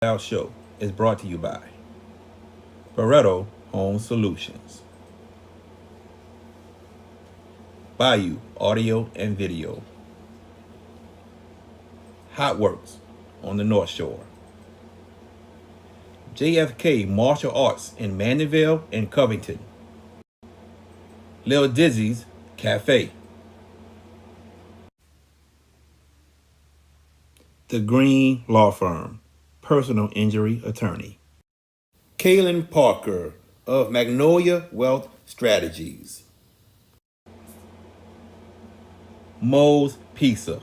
Our show is brought to you by Barreto Home Solutions, Bayou Audio and Video, Hot Works on the North Shore, JFK Martial Arts in Mandeville and Covington, Lil Dizzy's Cafe, The Green Law Firm, personal injury attorney, Kaylin Parker of Magnolia Wealth Strategies, Moe's Pizza,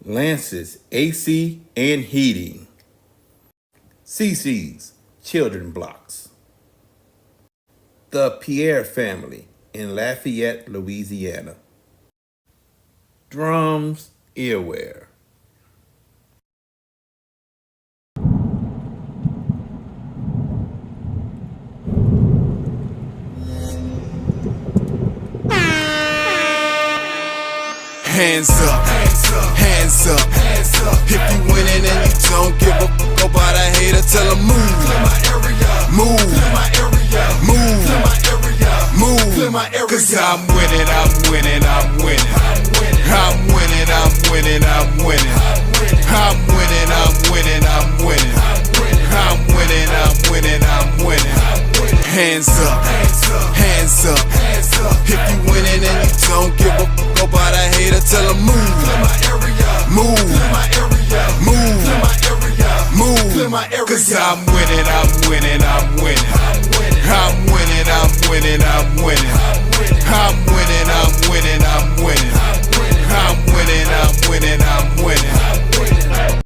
Lance's AC and Heating, CC's Children Blocks, The Pierre Family in Lafayette, Louisiana, Drums Earwear. Hands up, hands up. If you winning and you don't give a fuck about a hater, tell them move, move, move, move. Cause I'm winning, I'm winning, I'm winning. I'm winning, I'm winning, I'm winning. I'm winning, I'm winning, I'm winning. I'm winning, I'm winning, I'm winning. Hands up, hands up. If you winning and you don't give a fuck about a hater, tell them move, move, move, move. Cause I'm winning, I'm winning, I'm winning. I'm winning, I'm winning, I'm winning. I'm winning, I'm winning, I'm winning. I'm winning, I'm winning, I'm winning.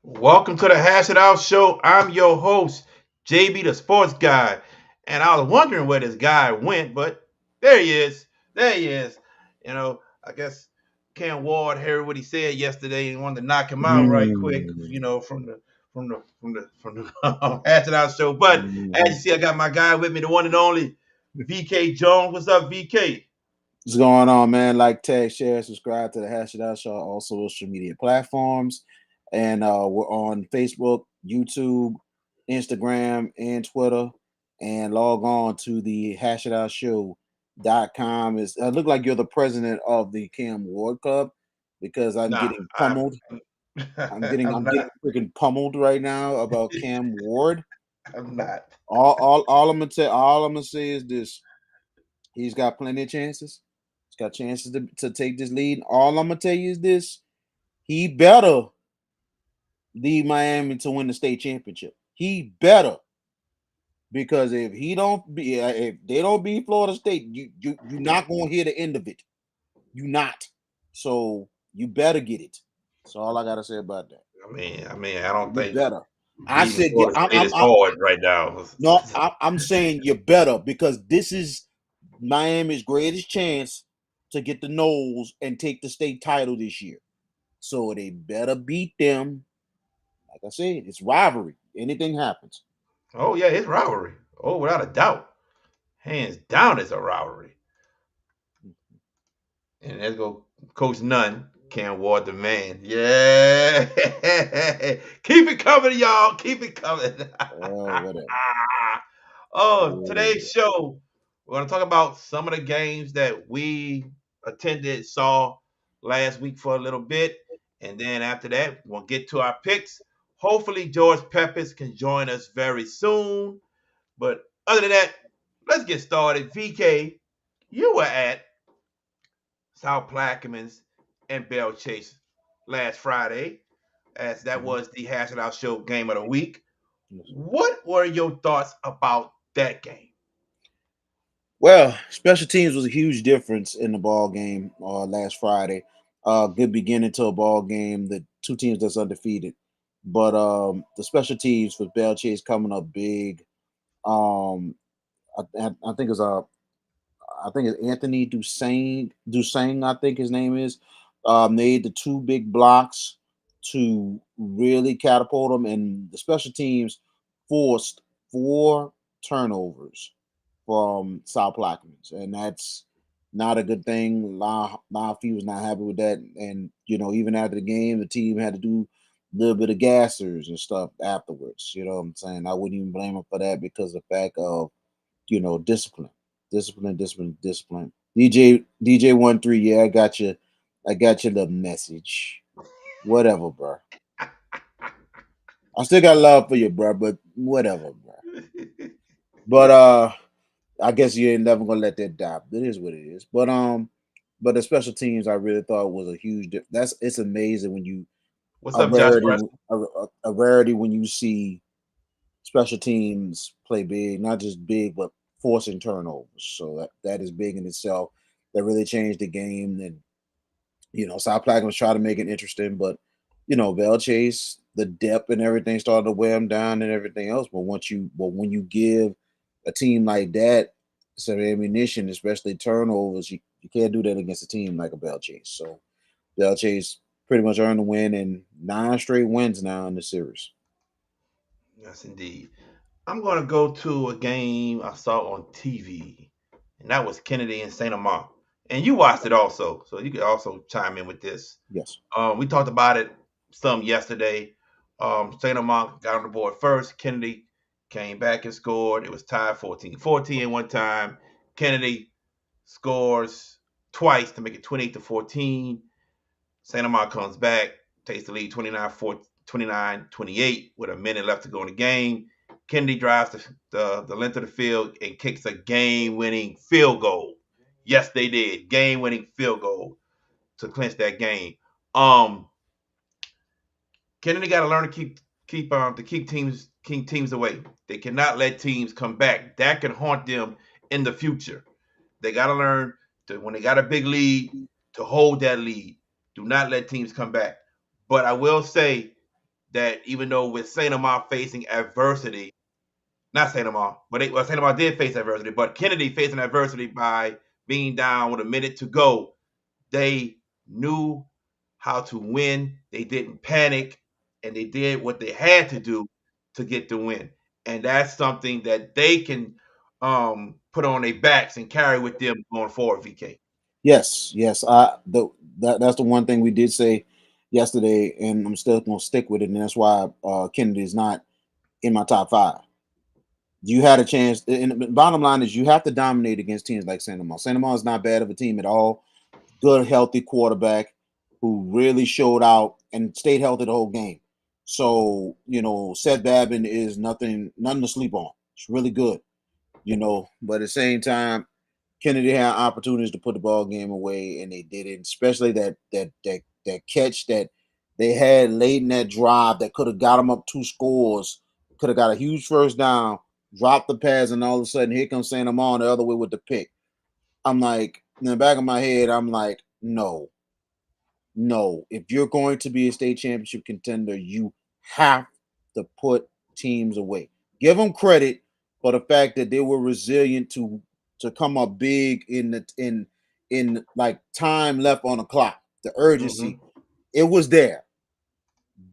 Welcome to the Hash It Out Show. I'm your host, JB the Sports Guy. And I was wondering where this guy went, but there he is. There he is. I guess Cam Ward heard what he said yesterday and wanted to knock him out right quick, from the Hash It Out Show. But as you see, I got my guy with me, the one and only VK Jones. What's up, VK? What's going on, man? Like, tag, share, subscribe to the Hash It Out Show, all social media platforms. And we're on Facebook, YouTube, Instagram, and Twitter. And log on to the hashitoutshow.com. It look like you're the president of the Cam Ward Club because I'm Nah, getting pummeled. I'm getting freaking pummeled right now about Cam Ward. I'm not. All I'm gonna say is this: he's got plenty of chances. He's got chances to take this lead. All I'm gonna tell you is this: he better lead Miami to win the state championship. He better, because if he don't be, if they don't beat Florida State, you're not gonna hear the end of it. You not. So you better get it. That's all I gotta say about that. I don't You think better. I beating said, Florida State is hard right now. no. I'm saying you better, because this is Miami's greatest chance to get the nose and take the state title this year. So they better beat them. Like I said, it's rivalry. Anything happens. Oh yeah, it's rivalry. Oh, without a doubt, hands down, it's a rivalry. And let's go, Coach Nunn, Cam Ward, the man. Yeah, keep it coming, y'all. Keep it coming. Whatever. Today's show, we're gonna talk about some of the games that we attended, saw last week for a little bit, and then after that, we'll get to our picks. Hopefully, George Peppers can join us very soon. But other than that, let's get started. VK, you were at South Plaquemines and Bell Chase last Friday, as that was the Hash It Out Show game of the week. What were your thoughts about that game? Well, special teams was a huge difference in the ball game last Friday. Good beginning to a ball game. The two teams that's undefeated, but the special teams for Bell Chase coming up big. Um, I think it's I think it's Anthony Dusain. Dusain, I think his name is. Made the two big blocks to really catapult them, and the special teams forced 4 turnovers from South Plaquemines, and that's not a good thing. Laffy was not happy with that, and even after the game, the team had to do a little bit of gassers and stuff afterwards. You know what I'm saying? I wouldn't even blame him for that because of the fact of discipline, discipline. DJ 13, yeah, I got you. I got your little message. Whatever, bro. I still got love for you, bro, but whatever, bro. But I guess you ain't never gonna let that die. It is what it is. But the special teams I really thought was a huge. It's amazing when you What's up, Josh Preston? a rarity when you see special teams play big, not just big, but forcing turnovers. So that is big in itself. That really changed the game. And South Plaquemine was trying to make it interesting, but Bell Chase, the depth and everything started to wear them down and everything else. But when you give a team like that some ammunition, especially turnovers, you can't do that against a team like a Bell Chase. So Bell Chase pretty much earned the win and 9 straight wins now in the series. Yes, indeed. I'm going to go to a game I saw on TV, and that was Kennedy and St. Amant. And you watched it also, so you could also chime in with this. Yes. We talked about it some yesterday. St. Amant got on the board first. Kennedy came back and scored. It was tied 14-14 one time. Kennedy scores twice to make it 28-14. St. Amant comes back, takes the lead 29-28 with a minute left to go in the game. Kennedy drives the length of the field and kicks a game-winning field goal. Yes, they did. Game-winning field goal to clinch that game. Kennedy got to learn to keep teams away. They cannot let teams come back. That can haunt them in the future. They got to learn to, when they got a big lead, to hold that lead. Do not let teams come back. But I will say that even though with St. Amant facing adversity, not St. Amant, but St. Amant did face adversity, but Kennedy facing adversity by being down with a minute to go, they knew how to win. They didn't panic, and they did what they had to do to get the win. And that's something that they can put on their backs and carry with them going forward, VK. Yes. That's the one thing we did say yesterday, and I'm still gonna stick with it, and that's why Kennedy is not in my top 5. You had a chance, and the bottom line is you have to dominate against teams like St. Amant. St. Amant is not bad of a team at all. Good, healthy quarterback who really showed out and stayed healthy the whole game. So, Seth Babin is nothing to sleep on. It's really good, but at the same time, Kennedy had opportunities to put the ball game away, and they didn't. Especially that catch that they had late in that drive that could have got them up 2 scores, could have got a huge first down, dropped the pass, and all of a sudden here comes St. Amant the other way with the pick. I'm like, in the back of my head, I'm like, no. If you're going to be a state championship contender, you have to put teams away. Give them credit for the fact that they were resilient to come up big in like time left on the clock. The urgency, it was there.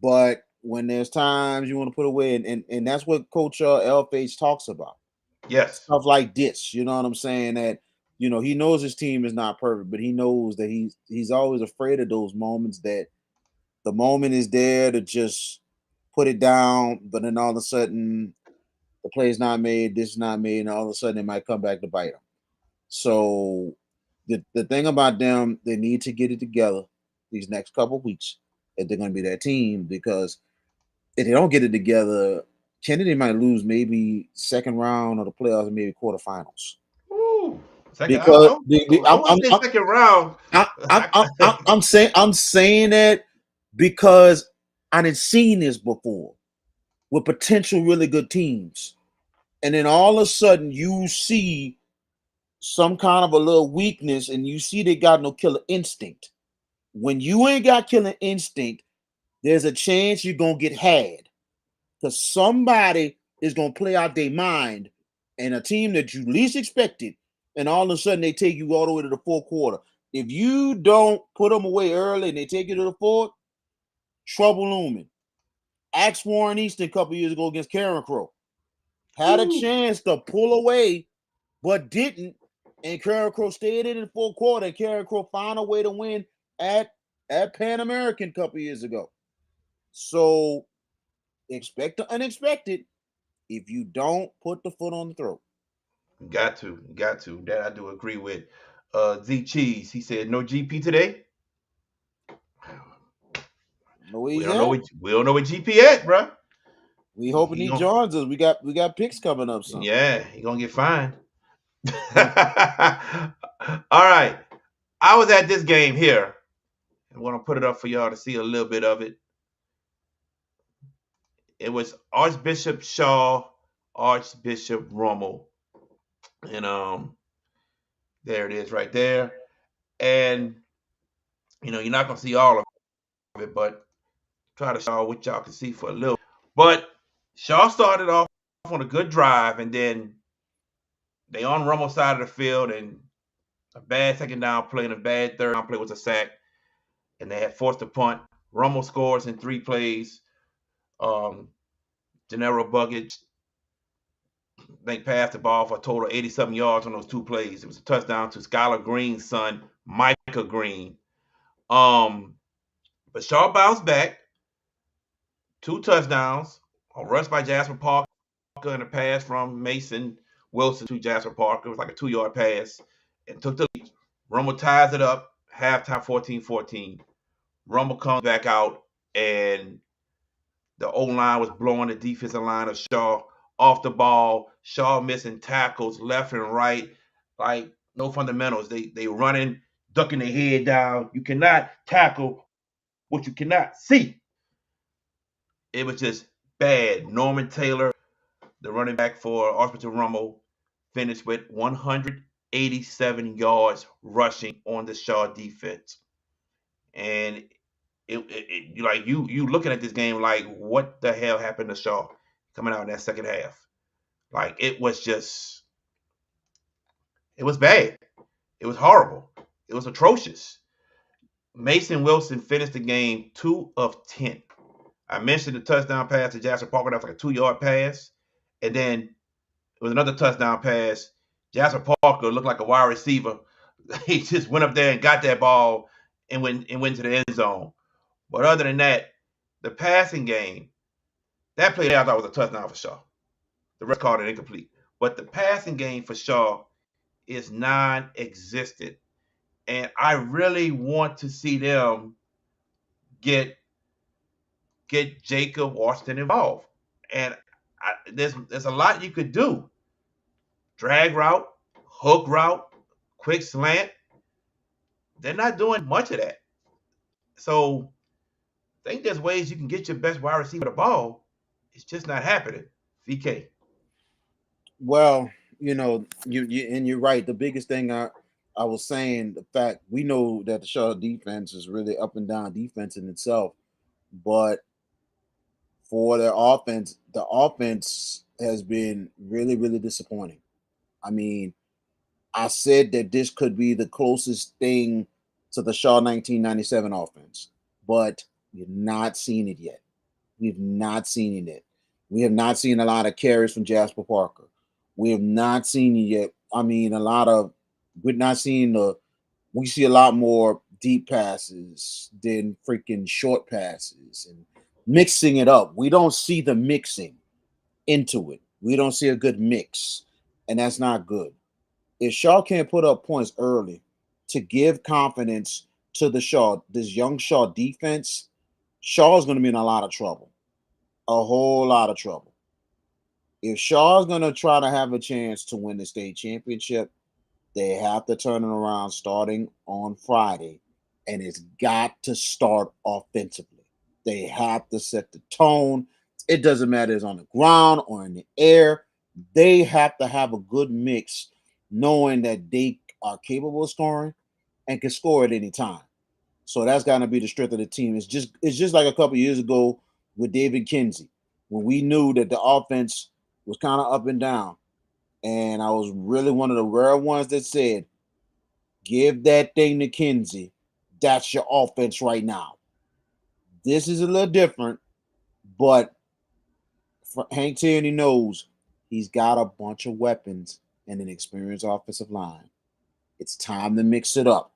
But when there's times you want to put away, and that's what Coach Elfage talks about. Yes. Stuff like this, you know what I'm saying? That he knows his team is not perfect, but he knows that he's always afraid of those moments, that the moment is there to just put it down, but then all of a sudden the play's not made, this is not made, and all of a sudden it might come back to bite them. So the thing about them, they need to get it together these next couple of weeks if they're going to be that team, because if they don't get it together, Kennedy might lose maybe second round of the playoffs and maybe quarterfinals. Ooh, second, because I'm second round. I'm saying that because I didn't seen this before with potential really good teams, and then all of a sudden you see some kind of a little weakness, and you see they got no killer instinct. When you ain't got killer instinct, there's a chance you're gonna get had, because somebody is gonna play out their mind, and a team that you least expected, and all of a sudden they take you all the way to the 4th quarter. If you don't put them away early and they take you to the 4th, trouble looming. Ask Warren Easton a couple years ago against Karen Crow. Had a chance to pull away, but didn't, And Carriacrow stayed in the fourth quarter. And Carriacrow found a way to win at Pan American a couple years ago. So expect the unexpected if you don't put the foot on the throat. Got to. That I do agree with. Z Cheese, he said no GP today. No, We don't know where GP at, bro. We hoping he joins us. We got picks coming up soon. Yeah, he gonna get fined. All right. I was at this game here. I want to put it up for y'all to see a little bit of it. It was Archbishop Shaw, Archbishop Rummel. And there it is right there. And you're not gonna see all of it, but try to show what y'all can see for a little. But Shaw started off on a good drive, and then they on Rummel's side of the field, and a bad second down play and a bad third down play was a sack, and they had forced a punt. Rummel scores in 3 plays. Gennaro Buggett, they passed the ball for a total of 87 yards on those 2 plays. It was a touchdown to Skylar Green's son, Micah Green. But Shaw bounced back. 2 touchdowns, a rush by Jasper Parker and a pass from Mason Wilson to Jasper Parker. It was like a 2-yard pass and took the lead. Rummel ties it up, halftime 14-14. Rummel comes back out, and the O-line was blowing the defensive line of Shaw off the ball. Shaw missing tackles left and right, like no fundamentals. They running, ducking their head down. You cannot tackle what you cannot see. It was just bad. Norman Taylor, the running back for Archbishop Rummel, finished with 187 yards rushing on the Shaw defense. And you looking at this game like, what the hell happened to Shaw coming out in that second half? Like, it was bad. It was horrible. It was atrocious. Mason Wilson finished the game 2 of 10. I mentioned the touchdown pass to Jasper Parker. That was like a 2-yard pass. And then it was another touchdown pass. Jasper Parker looked like a wide receiver. He just went up there and got that ball and went to the end zone. But other than that, the passing game, that play I thought was a touchdown for Shaw. The rest called it incomplete. But the passing game for Shaw is non-existent. And I really want to see them get Jacob Washington involved. And there's a lot you could do. Drag route, hook route, quick slant. They're not doing much of that. So I think there's ways you can get your best wide receiver the ball. It's just not happening. VK. Well, you're right. The biggest thing I was saying, the fact we know that the Shaw defense is really up and down defense in itself, but for their offense, the offense has been really, really disappointing. I mean, I said that this could be the closest thing to the Shaw 1997 offense, but we've not seen it yet. We've not seen it yet. We have not seen a lot of carries from Jasper Parker. We have not seen it yet. I mean, we're not seeing we see a lot more deep passes than freaking short passes and mixing it up. We don't see the mixing into it. We don't see a good mix, and that's not good. If Shaw can't put up points early to give confidence to this young Shaw defense, Shaw is going to be in a lot of trouble, a whole lot of trouble. If Shaw is going to try to have a chance to win the state championship, they have to turn it around starting on Friday, and it's got to start offensively. They have to set the tone. It doesn't matter if it's on the ground or in the air. They have to have a good mix, knowing that they are capable of scoring and can score at any time. So that's got to be the strength of the team. It's just like a couple years ago with David Kinsey, when we knew that the offense was kind of up and down. And I was really one of the rare ones that said, give that thing to Kinsey. That's your offense right now. This is a little different, but Hank Tierney knows he's got a bunch of weapons and an experienced offensive line. It's time to mix it up.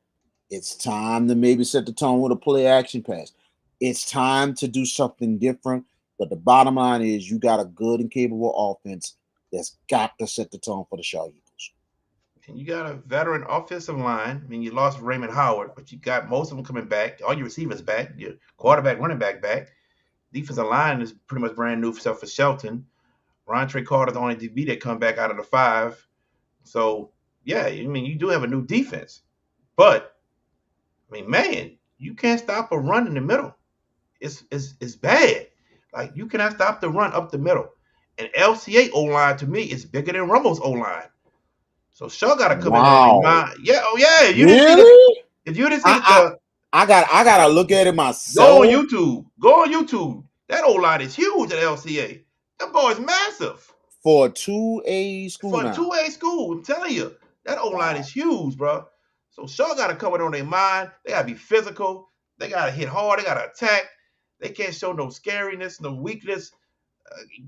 It's time to maybe set the tone with a play action pass. It's time to do something different. But the bottom line is you got a good and capable offense that's got to set the tone for the Shaw Eagles. And you got a veteran offensive line. I mean, you lost Raymond Howard, but you got most of them coming back. All your receivers back. Your quarterback, running back. Defensive line is pretty much brand new except for Shelton. Rontre Carter's the only DB that come back out of the 5. So, yeah, I mean, you do have a new defense. But, I mean, man, you can't stop a run in the middle. It's bad. Like, you cannot stop the run up the middle. And LCA O-line, to me, is bigger than Rumble's O-line. So Shaw got to come in on their mind. Yeah, oh yeah. You didn't see if you didn't see I gotta look at it myself. Go on YouTube. Go on YouTube. That O-line is huge at LCA. That boy's massive. For a 2A school. For a 2A school, I'm telling you. That O-line is huge, bro. So Shaw got to come in on their mind. They got to be physical. They got to hit hard. They got to attack. They can't show no scariness, no weakness.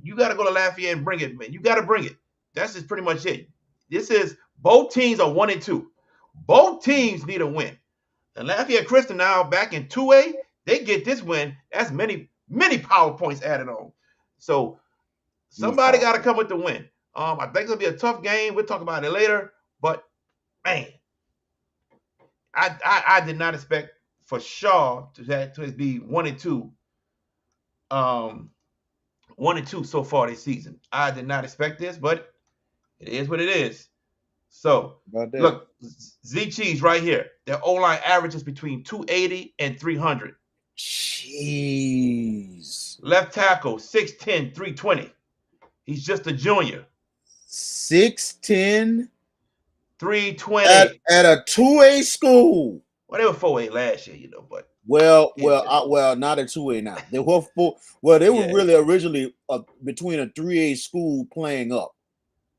You got to go to Lafayette and bring it, man. You got to bring it. That's just pretty much it. This is both teams are 1-2. Both teams need a win. And Lafayette Christian now back in 2A, they get this win. That's many power points added on. So somebody got to come with the win. I think it'll be a tough game. We'll talk about it later. But man, I did not expect for Shaw to be 1-2. 1-2 so far this season. I did not expect this, but it is what it is. So, look, Z Cheese right here. Their O-line averages between 280 and 300. Jeez. Left tackle, 6'10", 320. He's just a junior. 6'10", 320. At a 2A school. Well, they were 4A last year, you know, but. Well, not a 2A now. They were were really originally between a 3A school playing up.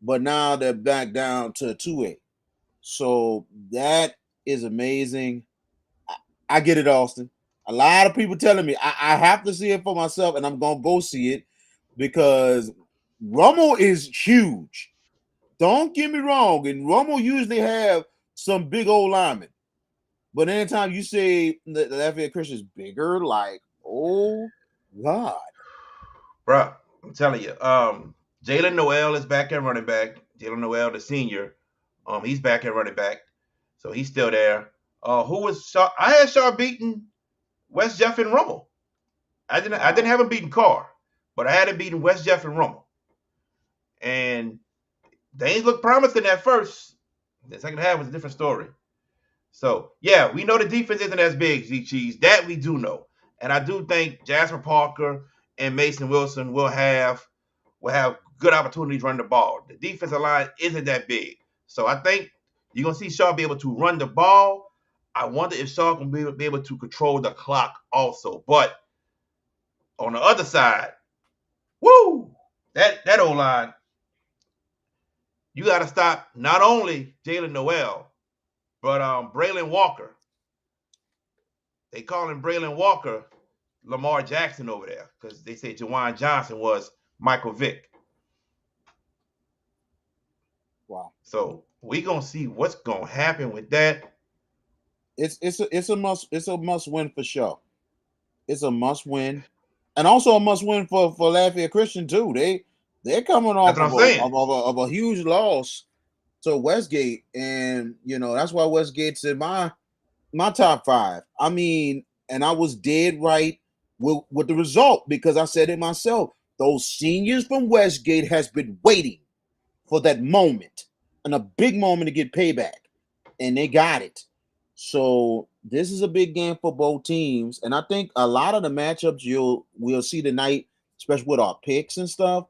But now they're back down to 2A. So that is amazing. I get it, Austin. A lot of people telling me I have to see it for myself, and I'm going to go see it because Rummel is huge. Don't get me wrong. And Rummel usually have some big old linemen. But anytime you say that Lafayette Christian is bigger, like, oh, God. Bruh, I'm telling you. Jalen Noel is back at running back. Jalen Noel, the senior, he's back at running back, so he's still there. Who was Shaw? I had Shaw beating West Jeff and Rummel. I didn't have him beating Carr, but I had him beating West Jeff and Rummel. And they ain't look promising at first. The second half was a different story. So yeah, we know the defense isn't as big, Z Cheese. That we do know, and I do think Jasper Parker and Mason Wilson will have good opportunities running the ball. The defensive line isn't that big. So I think you're going to see Shaw be able to run the ball. I wonder if Shaw can be able to control the clock also. But on the other side, that O-line, you got to stop not only Jalen Noel, but Braylon Walker. They call him Braylon Walker Lamar Jackson over there because they say Jawan Johnson was Michael Vick. Wow. So we gonna see what's gonna happen with that. It's a must win for sure. It's a must win, and also a must win for Lafayette Christian too. They're coming off of a huge loss to Westgate, and that's why Westgate's in my top 5. I mean, and I was dead right with the result because I said it myself. Those seniors from Westgate has been waiting for that moment, and a big moment to get payback, and they got it. So this is a big game for both teams, and I think a lot of the matchups we'll see tonight, especially with our picks and stuff,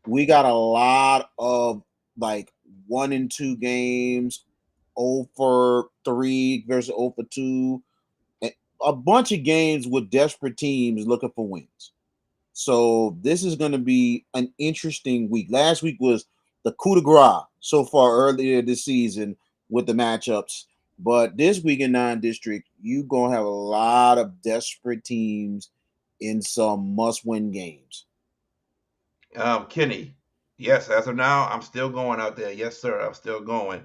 we got a lot of like 1-2 games, 0-3 versus 0-2, a bunch of games with desperate teams looking for wins. So this is going to be an interesting week. Last week was the coup de grace so far earlier this season with the matchups. But this week in non-district, you're going to have a lot of desperate teams in some must-win games. Kenny, yes, as of now, I'm still going out there. Yes, sir, I'm still going.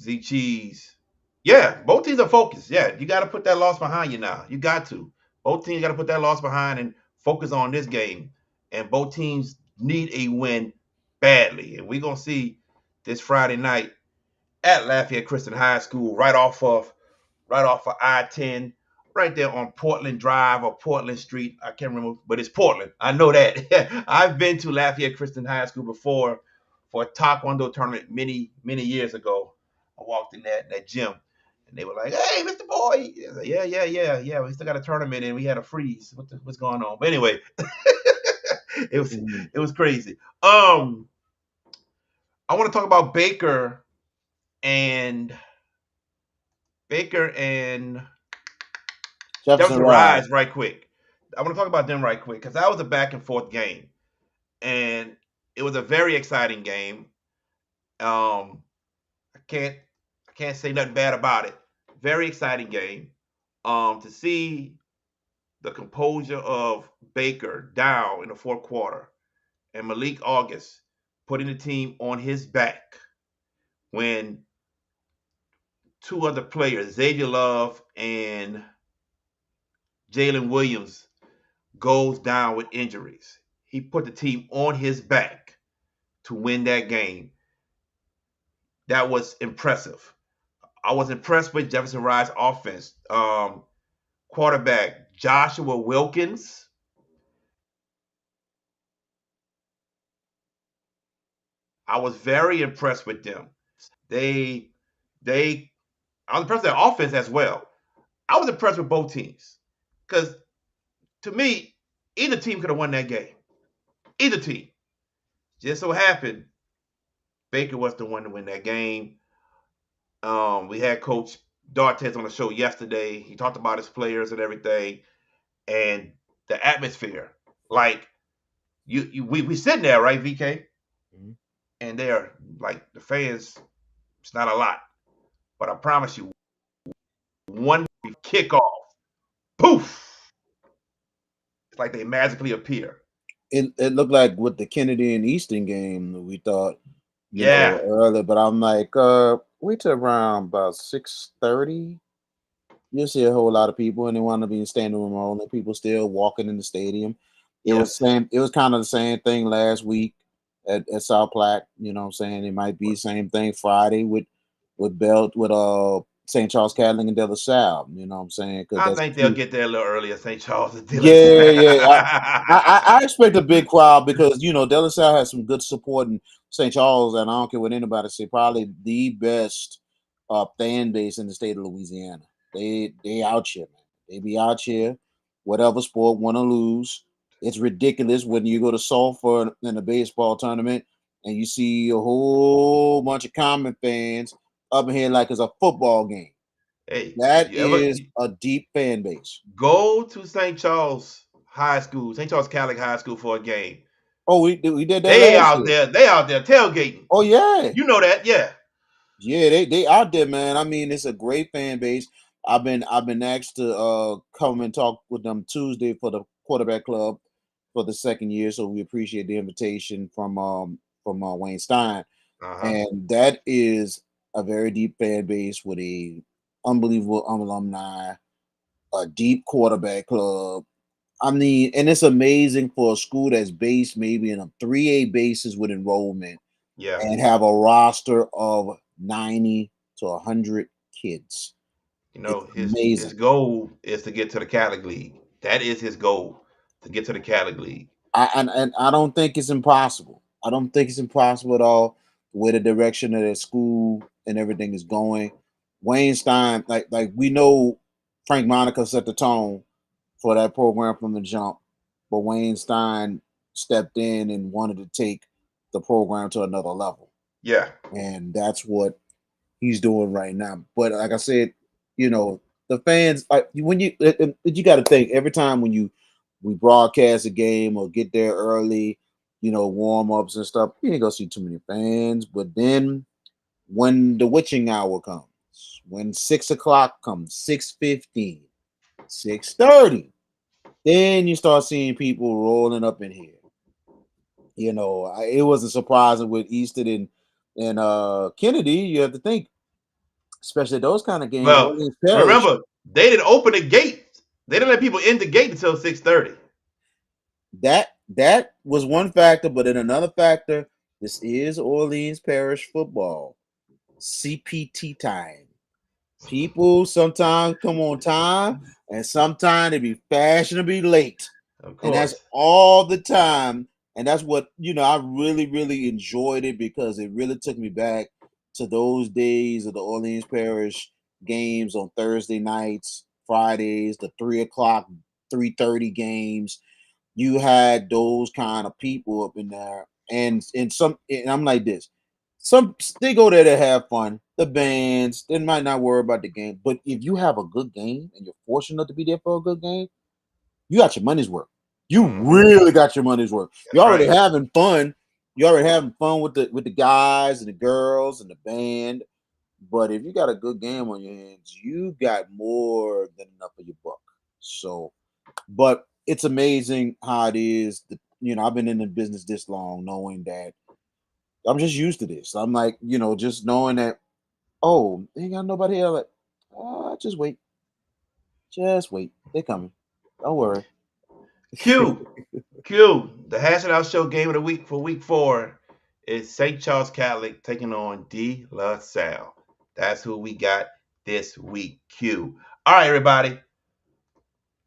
Z Cheese. Yeah, both teams are focused. Yeah, you got to put that loss behind you now. You got to. Both teams got to put that loss behind and focus on this game. And both teams need a win badly. And we're gonna see this Friday night at Lafayette Christian High School, right off of I-10, right there on Portland Drive or Portland Street. I can't remember, but it's Portland. I know that. I've been to Lafayette Christian High School before for a Taekwondo tournament many years ago. I walked in that gym and they were like, "Hey, Mr. Boy." Like, yeah. We still got a tournament and we had a freeze. What's going on? But anyway, it was crazy. I want to talk about and Baker and Jefferson Rise right quick. I want to talk about them right quick because that was a back and forth game, and it was a very exciting game. I can't say nothing bad about it. Very exciting game. To see the composure of Baker down in the fourth quarter and Malik August putting the team on his back when two other players, Xavier Love and Jalen Williams, goes down with injuries. He put the team on his back to win that game. That was impressive. I was impressed with Jefferson Rice's offense. Quarterback Joshua Wilkins. I was very impressed with them. They they I was impressed with their offense as well. I was impressed with both teams. Because to me, either team could have won that game. Either team. Just so happened Baker was the one to win that game. We had Coach Dartez on the show yesterday. He talked about his players and everything, and the atmosphere. Like we sitting there, right, VK? Mhm. And they're like the fans. It's not a lot, but I promise you, one kickoff, poof! It's like they magically appear. It looked like with the Kennedy and Easton game, we thought, Yeah. earlier, but I'm like, wait till around about 6:30. You'll see a whole lot of people, and they want to be in standing room only. People still walking in the stadium. Yes. It was kind of the same thing last week at South Platte. You know what I'm saying? It might be same thing Friday with St. Charles Catholic and De La Salle. You know what I'm saying? Because I that's think they'll two. get there a little earlier. St. Charles and De La Yeah. Salle. I expect a big crowd because De La Salle has some good support in St. Charles, and I don't care what anybody say, probably the best fan base in the state of Louisiana. They out here, man. They be out here, whatever sport, win or lose. It's ridiculous when you go to Sulphur in a baseball tournament and you see a whole bunch of common fans up in here like it's a football game. Hey, That you ever is a deep fan base. go to St. Charles High School, St. Charles Catholic High School for a game? Oh, we did that They last out year. there, they out there tailgating. Oh yeah, You know that, yeah. yeah. They out there, man. I mean, it's a great fan base. I've been asked to come and talk with them Tuesday for the quarterback club for the second year, so we appreciate the invitation from Wayne Stein, Uh-huh. and that is a very deep fan base with a unbelievable alumni, a deep quarterback club. I mean, and it's amazing for a school that's based maybe in a 3A basis with enrollment Yeah. and have a roster of 90 to 100 kids. You It's know, his amazing. goal is to get to the Catholic League. That is his goal, to get to the Catholic League. And I don't think it's impossible. I don't think it's impossible at all. The way the direction of the school and everything is going. Wayne Stein, like we know Frank Monica set the tone for that program from the jump, but Wayne Stein stepped in and wanted to take the program to another level. Yeah. And that's what he's doing right now. But like I said, the fans, like when you got to think every time when we broadcast a game or get there early, warm ups and stuff, you ain't gonna see too many fans. But then when the witching hour comes, when 6 o'clock comes, 6:15, 6:30, then you start seeing people rolling up in here. It wasn't surprising with Easton and Kennedy. You have to think especially those kind of games. Well, Orleans Parish, remember, they didn't open the gate. They didn't let people in the gate until 6:30. that was one factor, but then another factor, this is Orleans Parish football. CPT time. People sometimes come on time, and sometimes they be fashionably late. Of course. And that's all the time. And that's what, I really, really enjoyed it because it really took me back to those days of the Orleans Parish games on Thursday nights, Fridays, the 3 o'clock, 3:30 games. You had those kind of people up in there. And I'm like this. They go there to have fun. The bands, they might not worry about the game. But if you have a good game and you're fortunate to be there for a good game, you got your money's worth. You really got your money's worth. You're already having fun. You're already having fun with the guys and the girls and the band. But if you got a good game on your hands, you got more than enough of your buck. So, but it's amazing how it is. I've been in the business this long, knowing that I'm just used to this. I'm like, just knowing that, ain't got nobody here. Like, just wait. Just wait. They're coming. Don't worry. Q. The Hash It Out Show game of the week for week 4 is St. Charles Catholic taking on De La Salle. That's who we got this week. Q. All right, everybody.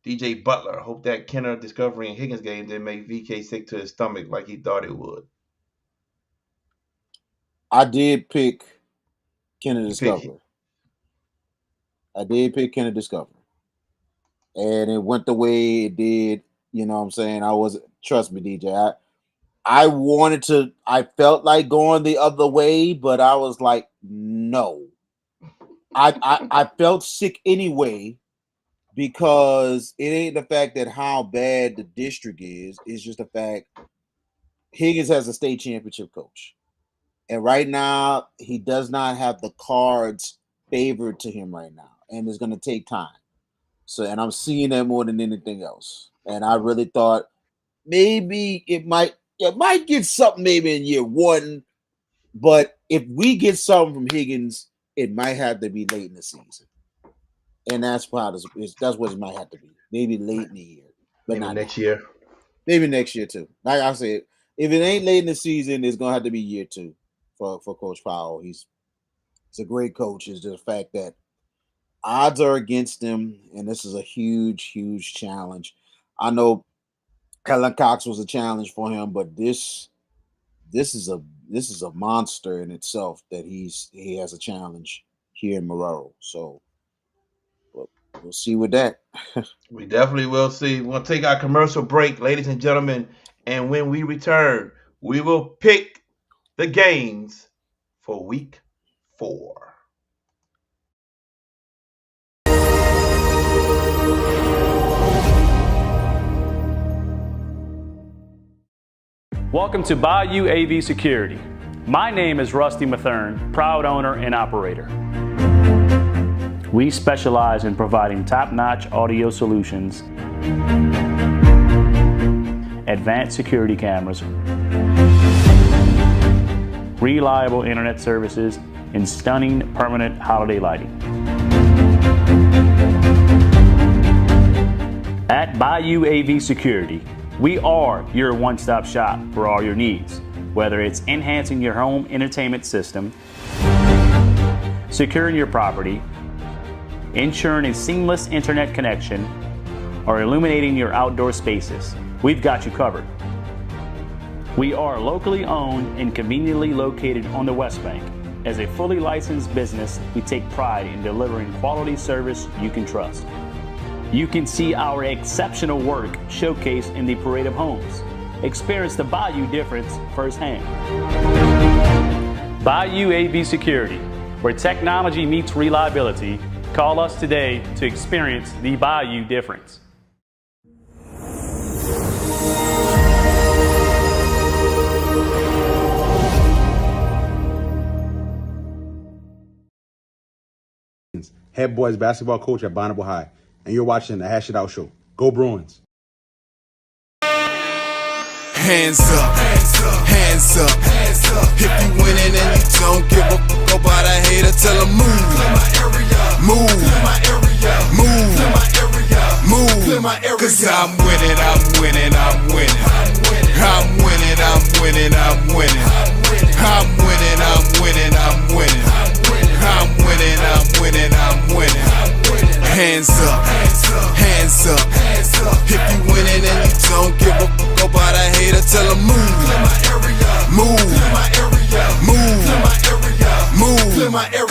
DJ Butler. Hope that Kenner, Discovery, and Higgins game didn't make VK sick to his stomach like he thought it would. I did pick Kenner Discovery. And it went the way it did. You know what I'm saying? Trust me, DJ. I felt like going the other way, but I was like, no. I felt sick anyway because it ain't the fact that how bad the district is. It's just the fact Higgins has a state championship coach. And right now, he does not have the cards favored to him right now. And it's going to take time. So, and I'm seeing that more than anything else. And I really thought maybe it might get something maybe in year 1. But if we get something from Higgins, it might have to be late in the season. And that's what it might have to be. Maybe late in the year. But maybe not next year. Maybe next year too. Like I said, if it ain't late in the season, it's gonna have to be year 2 for Coach Powell. He's a great coach. It's just the fact that odds are against him, and this is a huge, huge challenge. I know Helen Cox was a challenge for him, but this is a monster in itself that he has a challenge here in Marrero. So we'll see with that. We definitely will see. We'll take our commercial break, ladies and gentlemen, and when we return, we will pick the games for week 4. Welcome to Bayou AV Security. My name is Rusty Mathern, proud owner and operator. We specialize in providing top-notch audio solutions, advanced security cameras, reliable internet services, and stunning permanent holiday lighting. At Bayou AV Security, we are your one-stop shop for all your needs, whether it's enhancing your home entertainment system, securing your property, ensuring a seamless internet connection, or illuminating your outdoor spaces. We've got you covered. We are locally owned and conveniently located on the West Bank. As a fully licensed business, we take pride in delivering quality service you can trust. You can see our exceptional work showcased in the Parade of Homes. Experience the Bayou difference firsthand. Bayou AV Security, where technology meets reliability. Call us today to experience the Bayou difference. Head boys basketball coach at Bonneville High, and you're watching the Hash It Out Show. Go Bruins! Hands up, hands up. If you winning and you don't give a fuck about a hater, tell them move.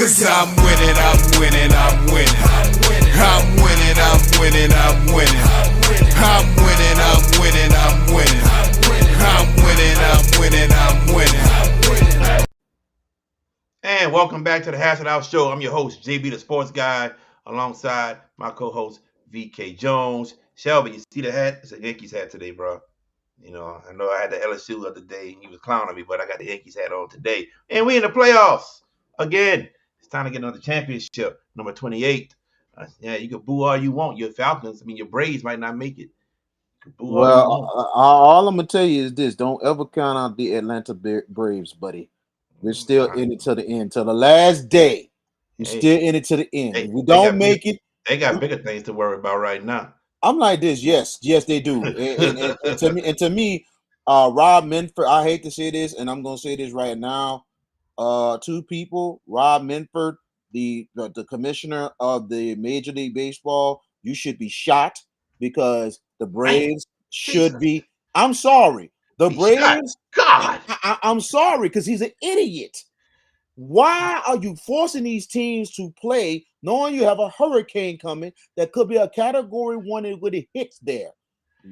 Cause I'm winning, I'm winning, I'm winning. I'm winning, I'm winning, I'm winning. I'm winning, I'm winning, I'm winning. I'm winning, I'm winning, I'm winning. And welcome back to the Hash It Out Show. I'm your host, JB the Sports Guy, alongside my co-host, VK Jones. Shelby, you see the hat? It's a Yankees hat today, bro. You know I had the LSU the other day, and he was clowning me, but I got the Yankees hat on today. And we in the playoffs again. It's time to get another championship, number 28. Yeah, you can boo all you want. Your Falcons, I mean, your Braves might not make it. You can boo all you Well, want. all I'm gonna tell you is this: don't ever count out the Atlanta Braves, buddy. We're still in it to the end, till the last day. We're Hey, still in it to the end. If we they don't got bigger, make it, they got bigger things to worry about right now. I'm like this. Yes, they do. And to me, Rob Manfred. I hate to say this, and I'm gonna say this right now. Two people, Rob Manfred, the commissioner of the Major League Baseball. You should be shot because the Braves should be. I'm sorry, the Braves. God, I'm sorry because he's an idiot. Why are you forcing these teams to play knowing you have a hurricane coming that could be a category 1 with it hits there?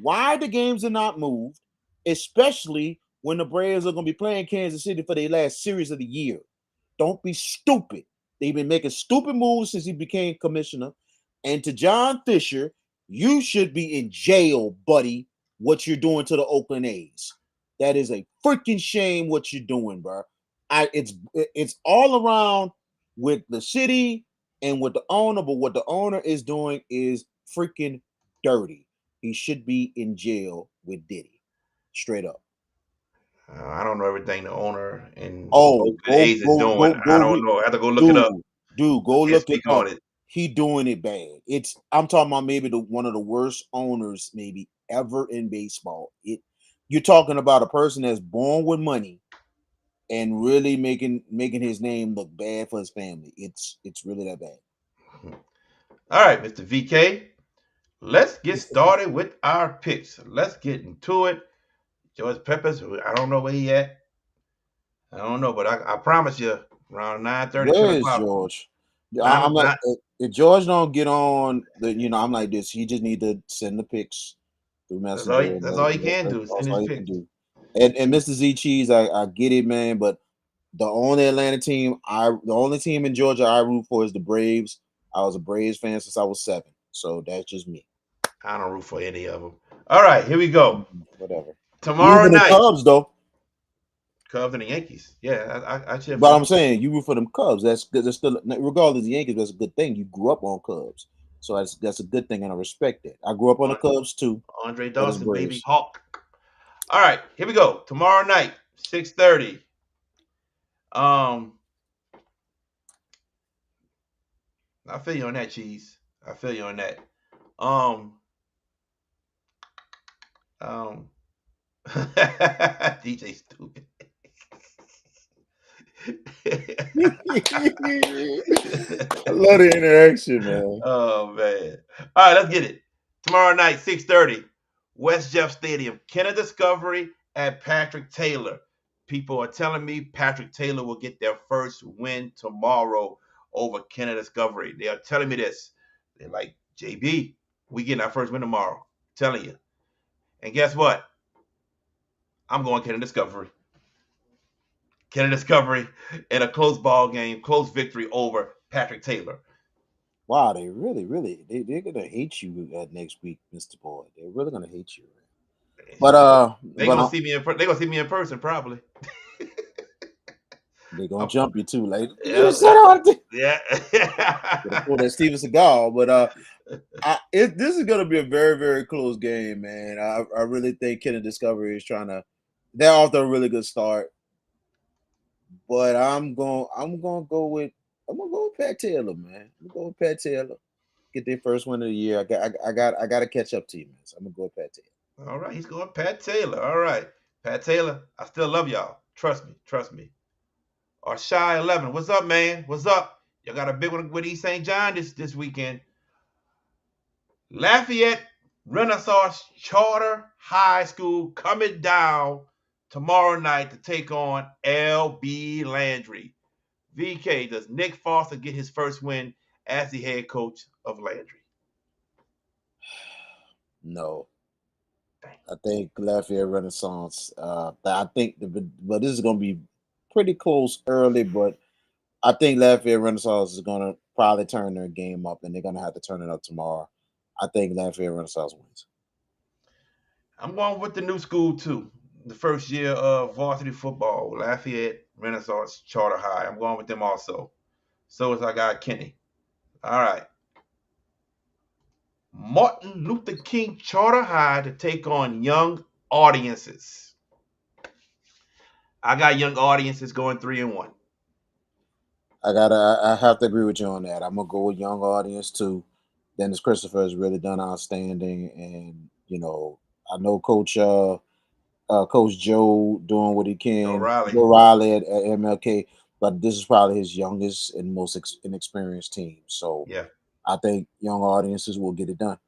Why the games are not moved, especially when the Braves are going to be playing Kansas City for their last series of the year? Don't be stupid. They've been making stupid moves since he became commissioner. And to John Fisher, you should be in jail, buddy, what you're doing to the Oakland A's. That is a freaking shame what you're doing, bro. It's all around with the city and with the owner, but what the owner is doing is freaking dirty. He should be in jail with Diddy, straight up. I don't know everything the owner and Oh, the A's is doing. I don't know. I have to go look it up. Dude, go Can't look it speak up. on it. He doing it bad. I'm talking about maybe one of the worst owners maybe ever in baseball. You're talking about a person that's born with money and really making his name look bad for his family. It's really that bad. All right, Mr. VK, let's get started with our picks. Let's get into it. George Peppers, I don't know where he at. I don't know, but I promise you, around 9:30, 10 Where is o'clock. George? Nine- I'm like, nine- if George don't get on I'm like this. He just need to send the picks through That's Messenger. all he can do. That's Send all his he can picks. do. And Mr. Z Cheese, I get it, man. But the only Atlanta team, the only team in Georgia I root for is the Braves. I was a Braves fan since I was 7, so that's just me. I don't root for any of them. All right, here we go. Whatever. Tomorrow You root for night, the Cubs, though. Cubs and the Yankees. Yeah, I cheer for But them. I'm saying you root for them Cubs. That's good. That's still, regardless of the Yankees, that's a good thing. You grew up on Cubs, so that's a good thing, and I respect it. I grew up on the Cubs too. Andre but it's Dawson, baby Braves. Hawk. All right, here we go. Tomorrow night, 6:30. I feel you on that, Cheese. I feel you on that. DJ stupid. I love the interaction, man. Oh man. All right, let's get it. Tomorrow night, 6:30, West Jeff Stadium. Kenner Discovery at Patrick Taylor. People are telling me Patrick Taylor will get their first win tomorrow over Kenner Discovery. They are telling me this. They're like, JB, we getting our first win tomorrow. I'm telling you. And guess what? I'm going Kenner Discovery. Kenner Discovery in a close ball game, close victory over Patrick Taylor. Wow, they really, they're gonna hate you next week, Mr. Boyd. They're really gonna hate you. But they're gonna see me in person probably. They're gonna jump you too, like Yeah. Pull that Steven Seagal. But this is gonna be a very, very close game, man. I really think Kenner Discovery is they're off to a really good start. But I'm gonna go with Pat Taylor, man. I'm gonna go with Pat Taylor. Get their first win of the year. I got to catch up to you, man. So I'm gonna go with Pat Taylor. All right, he's going Pat Taylor. All right, Pat Taylor. I still love y'all. Trust me. Or Shy 11. What's up, man? What's up? Y'all got a big one with East St. John this weekend. Lafayette Renaissance Charter High School coming down tomorrow night to take on LB Landry. VK, does Nick Foster get his first win as the head coach of Landry? No. I think Lafayette Renaissance. But this is going to be pretty close early. But I think Lafayette Renaissance is going to probably turn their game up, and they're going to have to turn it up tomorrow. I think Lafayette Renaissance wins. I'm going with the new school too. The first year of varsity football, Lafayette Renaissance Charter High. I'm going with them also. So as I got Kenny. All right. Martin Luther King Charter High to take on Young Audiences. I got Young Audiences going 3-1. I have to agree with you on that. I'm gonna go with Young Audience too. Dennis Christopher has really done outstanding, and I know Coach Joe doing what he can, O'Reilly. Joe Riley at MLK, but this is probably his youngest and most inexperienced team. So Yeah. I think Young Audiences will get it done.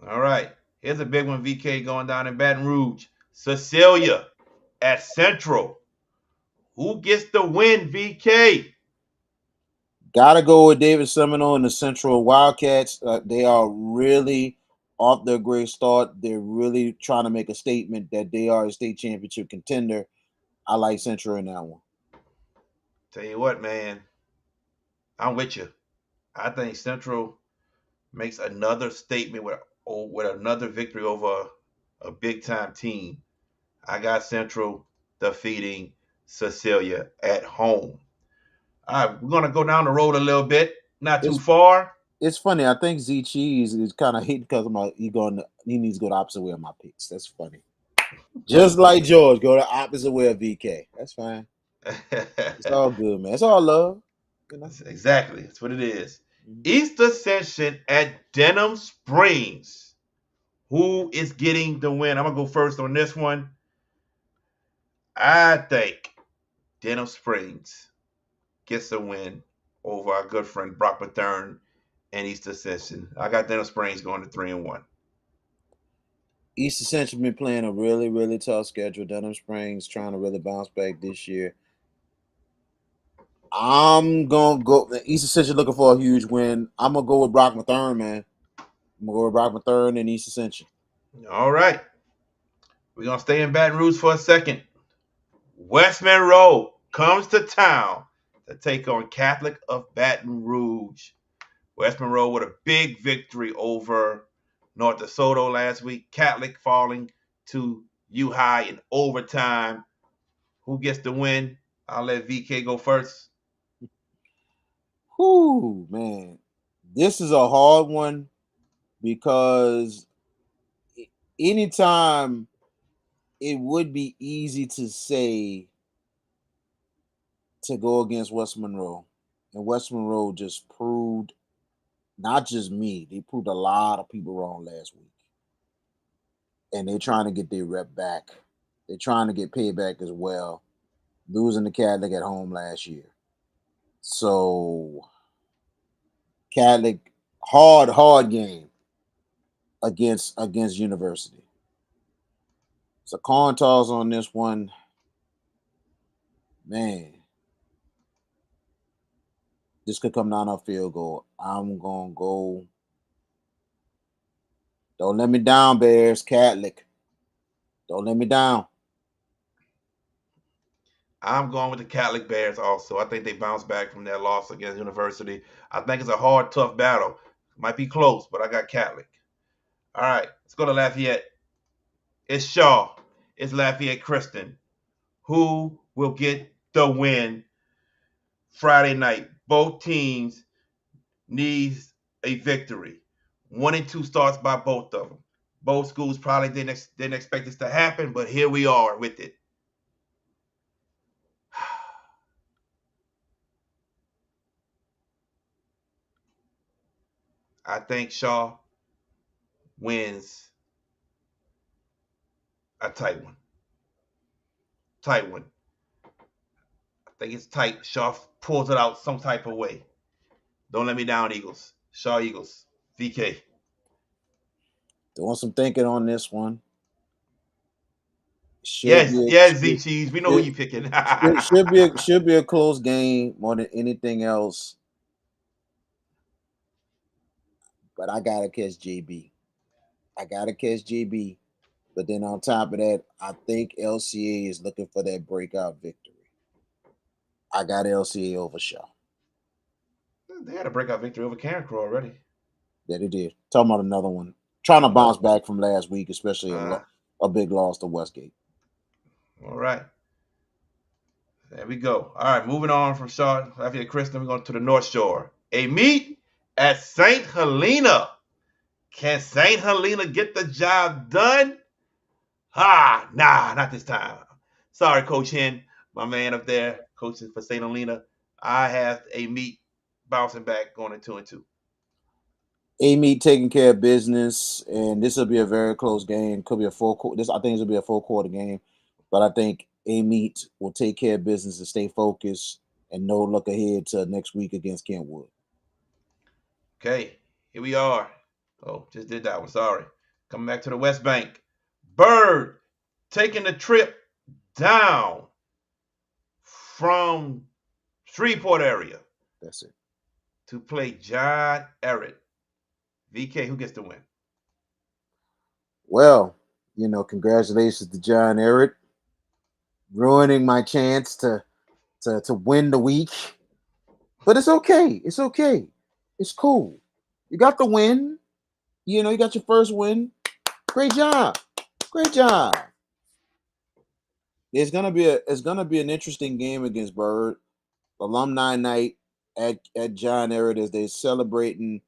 All right. Here's a big one, VK, going down in Baton Rouge. Cecilia at Central. Who gets the win, VK? Gotta go with David Seminole and the Central Wildcats. They are really off their great start. They're really trying to make a statement that they are a state championship contender. I like Central in that one. Tell you what, man. I'm with you. I think Central makes another statement with another victory over a big-time team. I got Central defeating Cecilia at home. All right, we're going to go down the road a little bit. Not too far. It's funny. I think Z Cheese is kind of hating because he needs to go the opposite way of my picks. That's funny. Just like George, go the opposite way of VK. That's fine. It's all good, man. It's all love. Exactly. That's what it is. East Ascension at Denham Springs. Who is getting the win? I'm going to go first on this one. I think Denham Springs gets a win over our good friend Brock Bethune and East Ascension. I got Denham Springs going to 3-1. East Ascension been playing a really, really tough schedule. Denham Springs trying to really bounce back this year. I'm gonna go. East Ascension looking for a huge win. I'm gonna go with Brock Bethune, man. I'm gonna go with Brock Bethune and East Ascension. All right. We're gonna stay in Baton Rouge for a second. West Monroe comes to town to take on Catholic of Baton Rouge. West Monroe with a big victory over North DeSoto last week. Catholic falling to U High in overtime. Who gets the win? I'll let VK go first. Whoo, man. This is a hard one because anytime it would be easy to say to go against West Monroe. And West Monroe just proved, not just me, they proved a lot of people wrong last week. And they're trying to get their rep back. They're trying to get payback as well, losing the Catholic at home last year. So, Catholic, hard game against University. So, coin toss on this one. Man, this could come down to a field goal. I'm going to go. Don't let me down, Bears. Catholic. Don't let me down. I'm going with the Catholic Bears also. I think they bounce back from their loss against University. I think it's a hard, tough battle. Might be close, but I got Catholic. All right, let's go to Lafayette. It's Shaw. It's Lafayette Christian. Who will get the win Friday night? Both teams need a victory. 1 and 2 starts by both of them. Both schools probably didn't expect this to happen, but here we are with it. I think Shaw wins a tight one. Tight one. I think it's tight. Shaw pulls it out some type of way. Don't let me down, Eagles. Shaw Eagles. VK. Doing some thinking on this one. Should Yes, be yes, Z Cheese. We know who should, you picking. should be a close game more than anything else. But I gotta catch JB. I gotta catch JB. But then on top of that, I think LCA is looking for that breakout victory. I got LCA over Shaw. They had a breakout victory over Karen Crow already. That it did. Talking about another one. Trying to bounce Another back from last week, especially one. a big loss to Westgate. All right. There we go. All right, moving on from Charlotte, Lafayette Christian, we're going to the North Shore. A meet at St. Helena. Can St. Helena get the job done? Nah, not this time. Sorry, Coach Hen, my man up there, coaching for St. Helena. I have a meet bouncing back going to 2-2. A-Meat taking care of business, and this will be a very close game. Could be a full quarter. I think this will be a full quarter game, but I think A-Meat will take care of business and stay focused and no look ahead to next week against Kentwood. Okay, here we are. Oh, just did that one. Sorry. Coming back to the West Bank. Bird taking the trip down from Shreveport area. That's it. To play John Ehret. VK, who gets the win? Well, congratulations to John Ehret, ruining my chance to win the week. But it's okay. It's okay. It's cool. You got the win. You got your first win. Great job. Great job. It's gonna be an interesting game against Bird. Alumni night at John Ehret as they're celebrating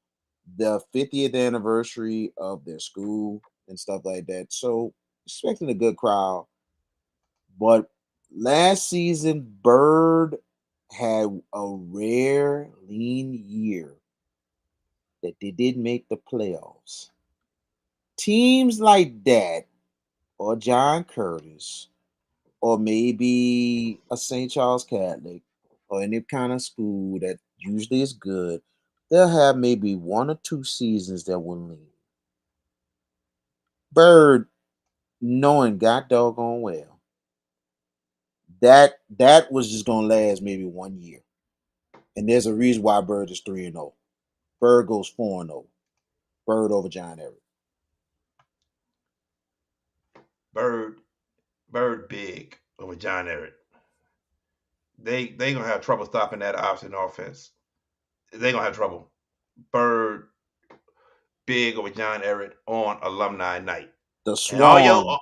the 50th anniversary of their school and stuff like that. So expecting a good crowd. But last season, Bird had a rare lean year that they didn't make the playoffs. Teams like that, or John Curtis, or maybe a St. Charles Catholic, or any kind of school that usually is good, they'll have maybe 1 or 2 seasons that will lean. Bird, knowing God doggone well, that was just gonna last maybe 1 year. And there's a reason why Bird is 3-0. Bird goes 4-0. Bird over John Ehret. Bird big over John Ehret. They gonna have trouble stopping that option offense. They gonna have trouble. Bird big over John Ehret on alumni night. The And Swarm.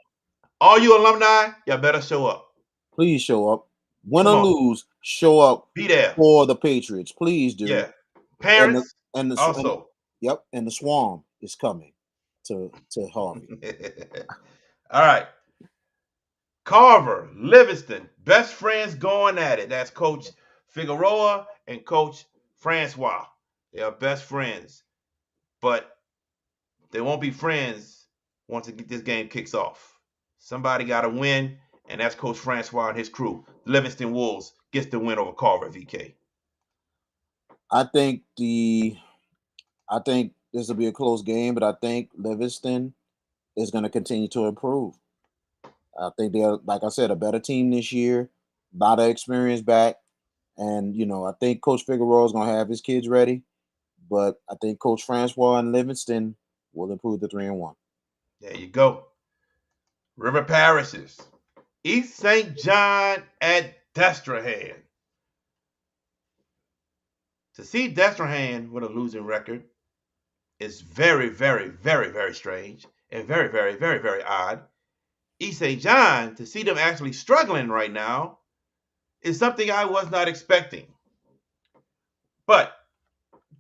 all you alumni, y'all better show up. Please show up. Win Come or on. lose, show up Be there. for the Patriots. Please do. Yeah. Parents And the also. Yep, and the Swarm is coming to Harvey. All right. Carver, Livingston, best friends going at it. That's Coach Figueroa and Coach Francois. They are best friends, but they won't be friends once this game kicks off. Somebody got to win, and that's Coach Francois and his crew. Livingston Wolves gets the win over Carver, VK. I think this will be a close game, but I think Livingston is going to continue to improve. I think they're, like I said, a better team this year, a lot of experience back. And, I think Coach Figueroa is going to have his kids ready. But I think Coach Francois and Livingston will improve to 3-1. There you go. River Parishes. East St. John at Destrehan. To see Destrehan with a losing record is very, very, very, very strange and very, very, very, very odd. East St. John, to see them actually struggling right now, is something I was not expecting. But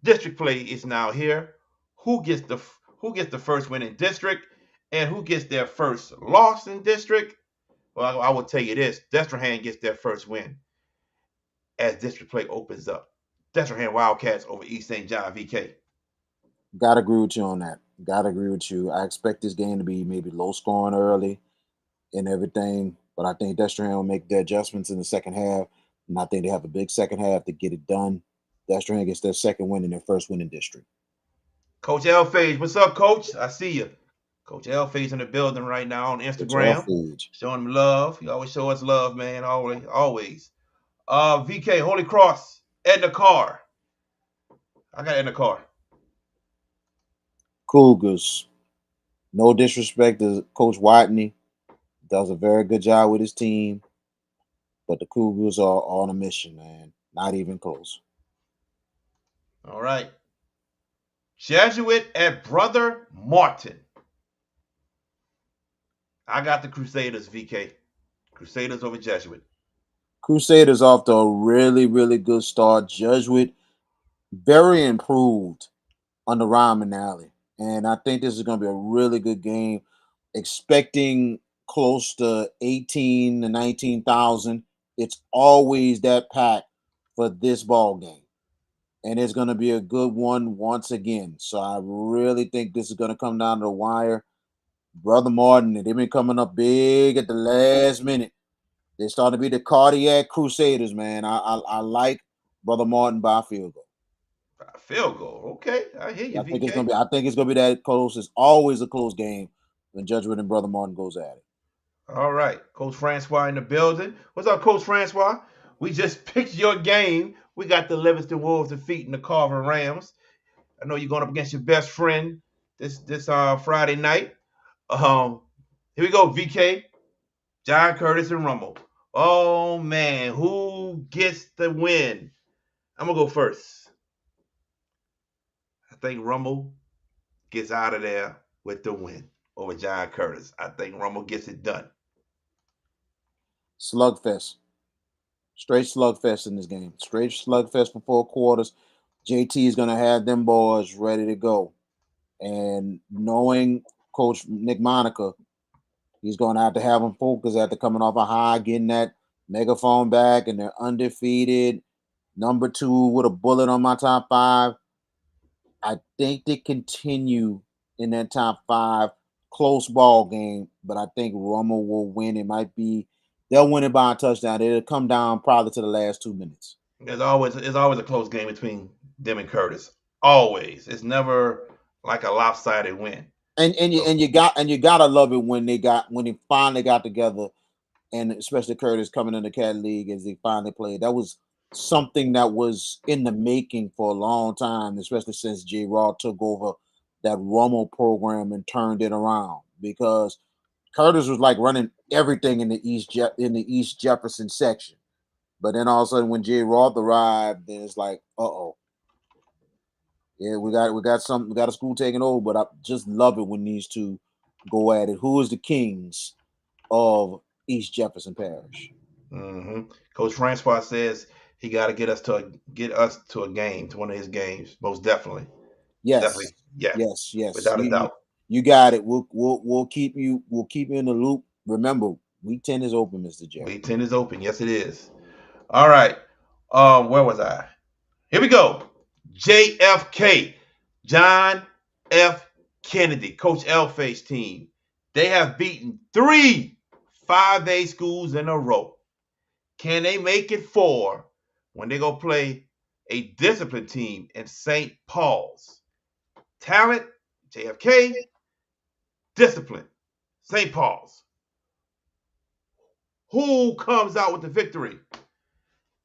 district play is now here. Who gets the first win in district, and who gets their first loss in district? Well, I will tell you this: Destrehan gets their first win as district play opens up. Destrehan Wildcats over East St. John, VK. Gotta agree with you on that. Gotta agree with you. I expect this game to be maybe low scoring early and everything, but I think Destrehan will make the adjustments in the second half, and I think they have a big second half to get it done. Destrehan gets their second win and their first win in district. Coach Elphage, what's up, Coach? I see you. Coach Elfage in the building right now on Coach Instagram. Elfage. Showing him love. You always show us love, man. Always, always. VK, Holy Cross, Edna Carr. I got Edna Carr. Cougars. No disrespect to Coach Watney. Does a very good job with his team. But the Cougars are on a mission, man. Not even close. All right. Jesuit at Brother Martin. I got the Crusaders, VK. Crusaders over Jesuit. Crusaders off to a really, really good start. Jesuit very improved under Ryan McNally. And I think this is going to be a really good game. Expecting close to 18 to 19,000. It's always that packed for this ball game. And it's going to be a good one once again. So I really think this is going to come down to the wire. Brother Martin, they've been coming up big at the last minute. They're starting to be the cardiac Crusaders, man. I like Brother Martin by a field goal. A field goal. Okay. I hear you, I think VK. I think it's gonna be that close. It's always a close game when Jesuit and Brother Martin goes at it. All right. Coach Francois in the building. What's up, Coach Francois? We just picked your game. We got the Livingston Wolves defeating the Carver Rams. I know you're going up against your best friend this Friday night. Here we go, VK. John Curtis and Rummel. Oh man, who gets the win? I'm gonna go first. I think Rummel gets out of there with the win over John Curtis. I think Rummel gets it done. Slugfest. Straight slugfest in this game. Straight slugfest for 4 quarters. JT is gonna have them boys ready to go. And knowing Coach Nick Monica, he's going to have them focused after coming off a high, getting that megaphone back, and they're undefeated. Number 2 with a bullet on my top 5. I think they continue in that top 5. Close ball game, but I think Rummel will win. They'll win it by a touchdown. It'll come down probably to the last 2 minutes. There's always a close game between them and Curtis. Always. It's never like a lopsided win. And you gotta love it when they finally got together, and especially Curtis coming in the Cat League as they finally played. That was something that was in the making for a long time, especially since J. Raw took over that Rummel program and turned it around, because Curtis was like running everything in the East Jefferson section. But then all of a sudden when J. Roth arrived, then it's like, yeah, we got a school taking over, but I just love it when these two go at it. Who is the kings of East Jefferson Parish? Mm-hmm. Coach Francois says he got to get us to a game, to one of his games, most definitely. Yes, definitely. Yeah, yes, without a doubt. You got it. We'll keep you in the loop. Remember, Week 10 is open, Mr. Jerry. Week 10 is open. Yes, it is. All right. Where was I? Here we go. JFK, John F. Kennedy, Coach Elfage's team. They have beaten 3 5A schools in a row. Can they make it 4 when they go play a disciplined team in St. Paul's? Talent, JFK. Discipline, St. Paul's. Who comes out with the victory?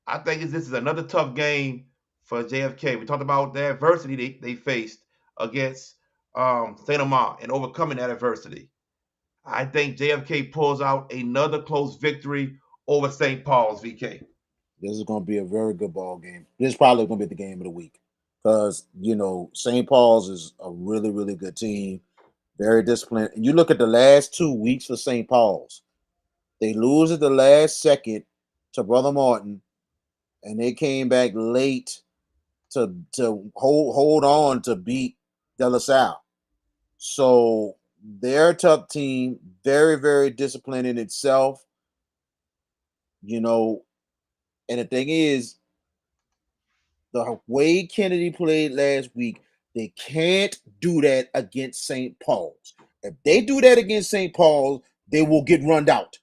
I think this is another tough game for JFK. We talked about the adversity they faced against St. Amant and overcoming that adversity. I think JFK pulls out another close victory over St. Paul's, VK. This is going to be a very good ball game. This is probably going to be the game of the week because, St. Paul's is a really, really good team. Very disciplined. And you look at the last 2 weeks for St. Paul's. They lose at the last second to Brother Martin, and they came back late to hold on to beat De La Salle. So they're a tough team, very, very disciplined in itself. And the thing is, the way Kennedy played last week, they can't do that against St. Paul's. If they do that against St. Paul's, they will get run out.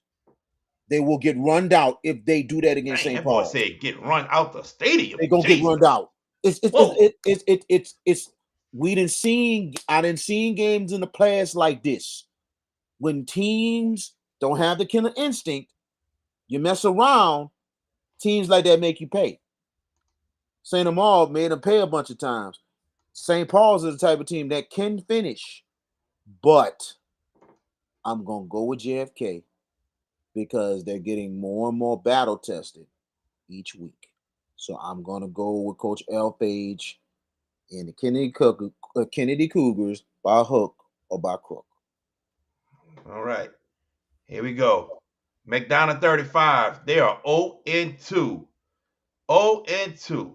They will get run out if they do that against St. Paul. That boy said get run out the stadium. They gonna get run out. It's I didn't see games in the past like this. When teams don't have the killer instinct, you mess around, teams like that make you pay. St. Amar made them pay a bunch of times. St. Paul's is the type of team that can finish, but I'm going to go with JFK because they're getting more and more battle tested each week. So I'm going to go with Coach Elphage and the Kennedy Cougars by hook or by crook. All right. Here we go. McDonough 35. They are 0-2. 0-2.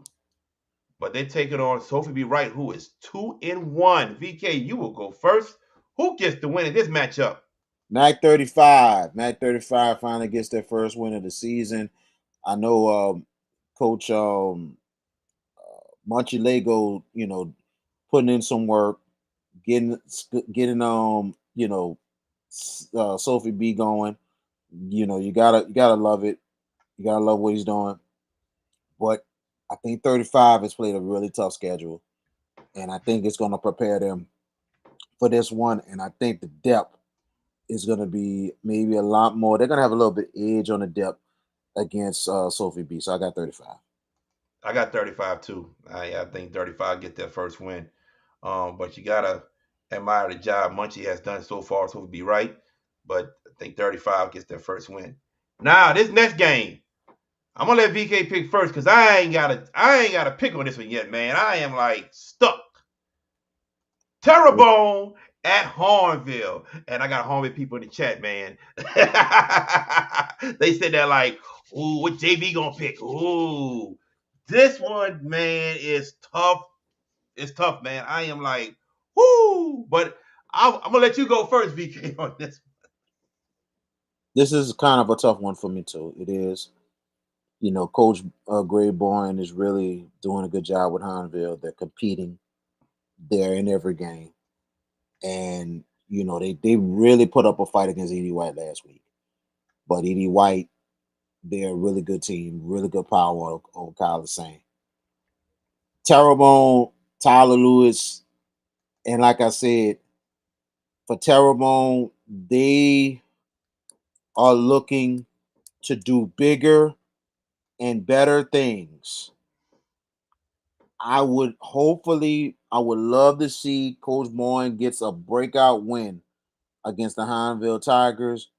But they're taking on Sophie B. Wright, who is 2-1. VK, you will go first. Who gets the win in this matchup? Mac 35. Mac 35 finally gets their first win of the season. I know Coach Munchie Lego, putting in some work, getting Sophie B going. You gotta love it. You gotta love what he's doing. But I think 35 has played a really tough schedule, and I think it's going to prepare them for this one. And I think the depth is going to be maybe a lot more. They're going to have a little bit edge on the depth against Sophie B. So I got 35. I got 35 too. I think 35 get their first win. But you gotta admire the job Munchie has done so far. So be right. But I think 35 gets their first win. Now this next game, I'm gonna let VK pick first because I ain't got a pick on this one yet, man. I am like stuck. Terrebonne at Hornville, and I got Hornville people in the chat, man. They said they're like, "Ooh, what JV gonna pick?" Ooh, this one, man, is tough. It's tough, man. I am like, whoo, but I'm gonna let you go first, VK, on this. This is kind of a tough one for me too. It is. Coach Greg Boyne is really doing a good job with Hornville. They're competing. They're in every game. And, they really put up a fight against Edie White last week. But Edie White, they're a really good team, really good power on Kyle Saint. Terrebonne, Tyler Lewis, and like I said, for Terrebonne, they are looking to do bigger and better things. I would love to see Coach Boyne gets a breakout win against the Hornville Tigers.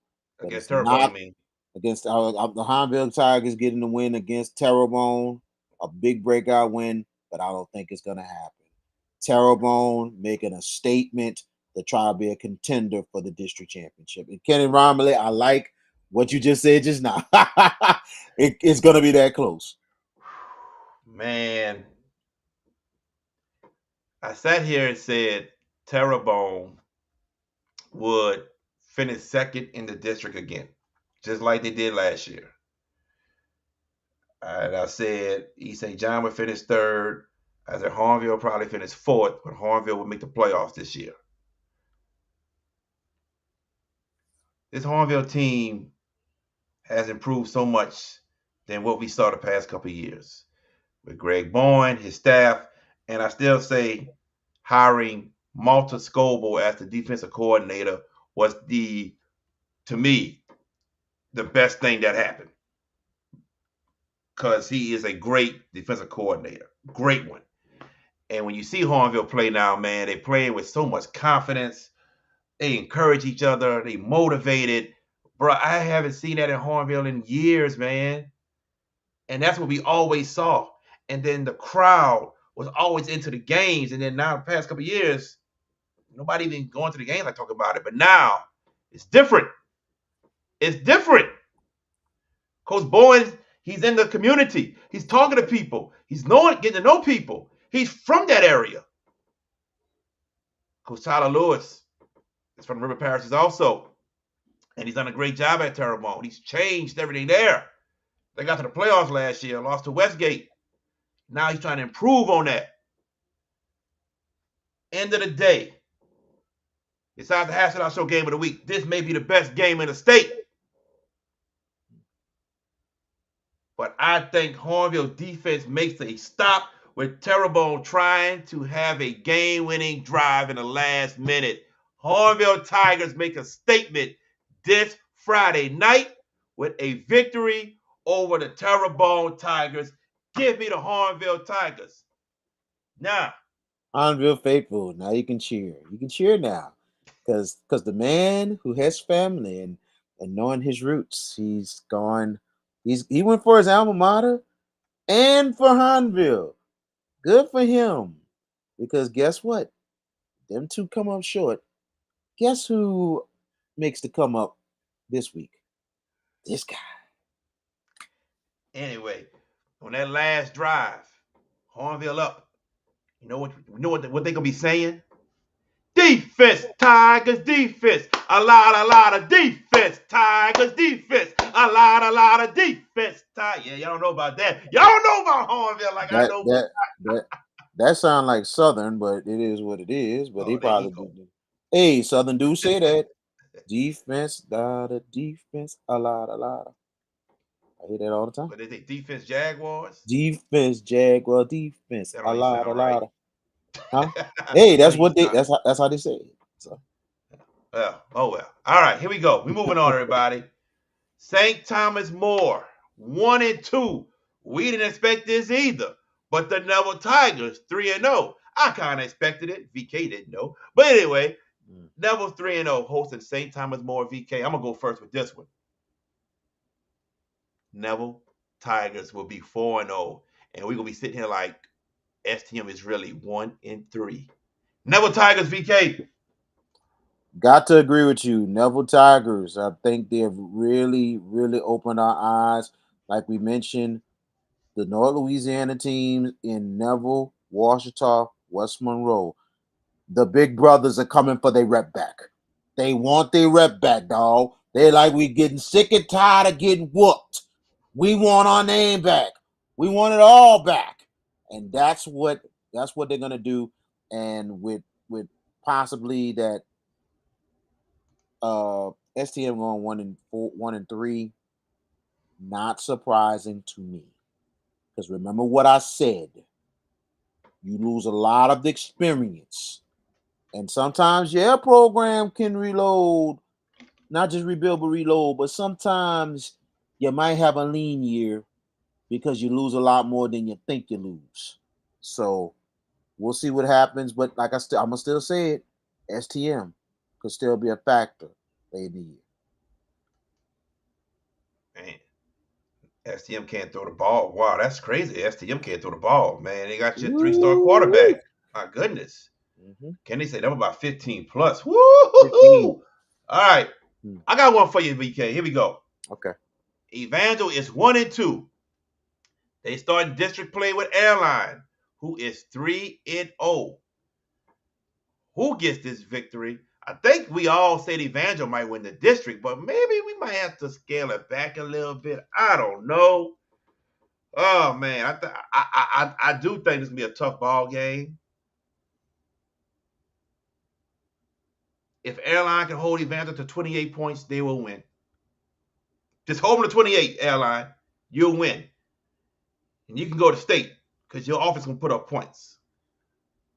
Against Terrebonne, I mean. Against the Hornville Tigers getting the win against Terrebonne, a big breakout win, but I don't think it's going to happen. Terrebonne making a statement to try to be a contender for the district championship. And Kenny Romilly, I like what you just said just now. It's going to be that close. Man, I sat here and said Terrebonne would finish second in the district again, just like they did last year. And I said East St. John would finish third. I said Hornville would probably finish fourth, but Hornville would make the playoffs this year. This Hornville team has improved so much than what we saw the past couple of years with Greg Boyne, his staff, and I still say hiring Malta Scoble as the defensive coordinator was to me, the best thing that happened. Because he is a great defensive coordinator. Great one. And when you see Hornville play now, man, they play with so much confidence. They encourage each other. They motivated. Bro, I haven't seen that in Hornville in years, man. And that's what we always saw. And then the crowd was always into the games. And then now the past couple of years, nobody even going to the games like talk about it. But now it's different. It's different. Coach Boyne, he's in the community. He's talking to people. He's getting to know people. He's from that area. Coach Tyler Lewis is from River Parishes also. And he's done a great job at Terrebonne. He's changed everything there. They got to the playoffs last year, lost to Westgate. Now he's trying to improve on that. End of the day, besides the Hash It Out Show game of the week, this may be the best game in the state. But I think Hornville defense makes a stop with Terrebonne trying to have a game-winning drive in the last minute. Hornville Tigers make a statement this Friday night with a victory over the Terrebonne Tigers. Give me the Hornville Tigers. Now, Hornville faithful. Now you can cheer. You can cheer now, because the man who has family and knowing his roots, he went for his alma mater and for Hornville. Good for him. Because guess what? Them two come up short. Guess who makes the come up this week? This guy. anyway, on that last drive, Hornville up. You know what they gonna be saying? Defense, Tigers, defense. A lot of defense, Tigers, defense. A lot of defense, Tigers. Yeah, y'all don't know about that. Y'all don't know about Hornville like I know. That sound like Southern, but it is what it is. But he probably do. Hey, Southern do say that. Defense, lot of defense, a lot of. I hear that all the time. But they say defense, Jaguars. Defense, Jaguar, defense, That a don't lot sound right. of. Huh? Hey, that's what that's how they say it. So. Well, oh well. All right, here we go. We moving on, everybody. St. Thomas More, 1-2. We didn't expect this either. But the Neville Tigers, 3-0. I kind of expected it. VK didn't know. But anyway, Neville 3-0 hosting St. Thomas More VK. I'm going to go first with this one. Neville Tigers will be 4-0. And we're going to be sitting here like STM is really 1-3. Neville Tigers VK. Got to agree with you. Neville Tigers, I think they've really, really opened our eyes. Like we mentioned, the North Louisiana teams in Neville, Ouachita, West Monroe, the big brothers are coming for their rep back. They want their rep back, dog. They're like, we getting sick and tired of getting whooped. We want our name back. We want it all back. And that's what they're gonna do. And with possibly that STM going 1-3, not surprising to me. Because remember what I said. You lose a lot of the experience. And sometimes your program can reload, not just rebuild, but reload. But sometimes you might have a lean year because you lose a lot more than you think you lose. So we'll see what happens. But like I'm gonna still say it, STM could still be a factor late in the year. Man, STM can't throw the ball. Wow, that's crazy. STM can't throw the ball, man. They got your 3-star quarterback. My goodness. Mm-hmm. Can they say them about 15 plus? Woo! All right. I got one for you, VK. Here we go. Okay. Evangel is 1-2. They start district play with Airline, who is 3-0. Who gets this victory? I think we all said Evangel might win the district, but maybe we might have to scale it back a little bit. I don't know. Oh man, I do think this will be a tough ball game. If Airline can hold Evangel to 28 points, they will win. Just hold them to 28, Airline. You'll win. And you can go to state because your offense can put up points.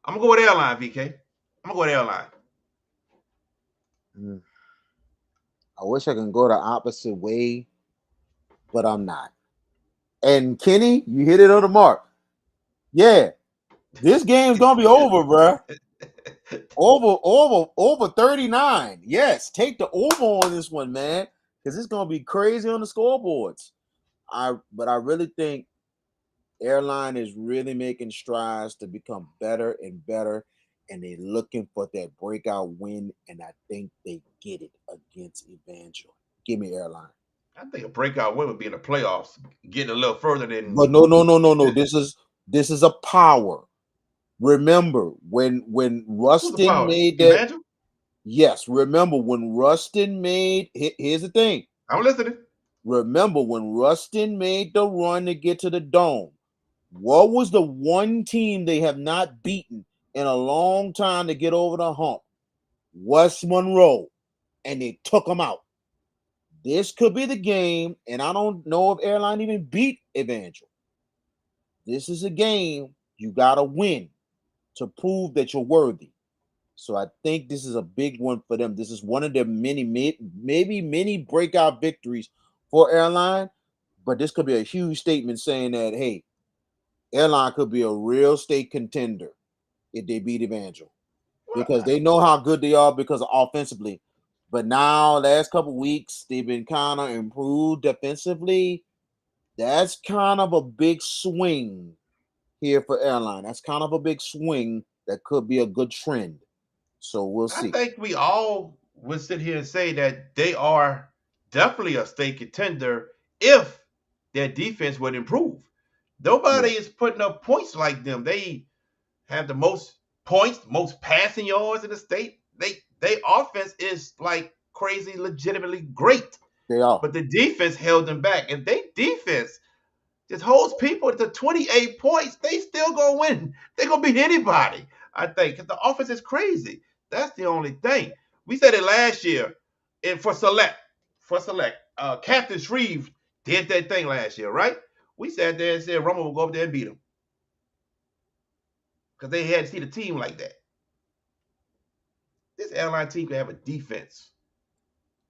I'm going to go with Airline, VK. I'm going to go with Airline. I wish I could go the opposite way, but I'm not. And Kenny, you hit it on the mark. Yeah, this game's going to be over, bro. Over 39. Yes, take the over on this one, man, because it's going to be crazy on the scoreboards. But I really think Airline is really making strides to become better and better, and they're looking for that breakout win, and I think they get it against Evangel. Give me Airline. I think a breakout win would be in the playoffs, getting a little further than. But no. This is a power. Remember when Rustin made that. Evangel? Yes, remember when Rustin made. Here's the thing. I'm listening. Remember when Rustin made the run to get to the Dome. What was the one team they have not beaten in a long time to get over the hump? West Monroe. And they took them out. This could be the game, and I don't know if Airline even beat Evangel. This is a game You got to win to prove that you're worthy. So I think this is a big one for them. This is one of their maybe many breakout victories for Airline, but this could be a huge statement saying that, hey, Airline could be a real state contender if they beat Evangel, because they know how good they are because of offensively. But now, last couple weeks, they've been kind of improved defensively. That's kind of a big swing here for Airline. That's kind of a big swing that could be a good trend. So we'll I see. think we all would sit here and say that they are definitely a state contender if their defense would improve. Nobody is putting up points like them. They have the most points, most passing yards in the state. They offense is like crazy, legitimately great. They are. But the defense held them back. If they defense just holds people to 28 points, they still gonna win. They gonna beat anybody, I think, because the offense is crazy. That's the only thing. We said it last year, and for select, Captain Shreve did that thing last year, right? We sat there and said Romo will go up there and beat him because they hadn't seen a team like that. This Airline team can have a defense,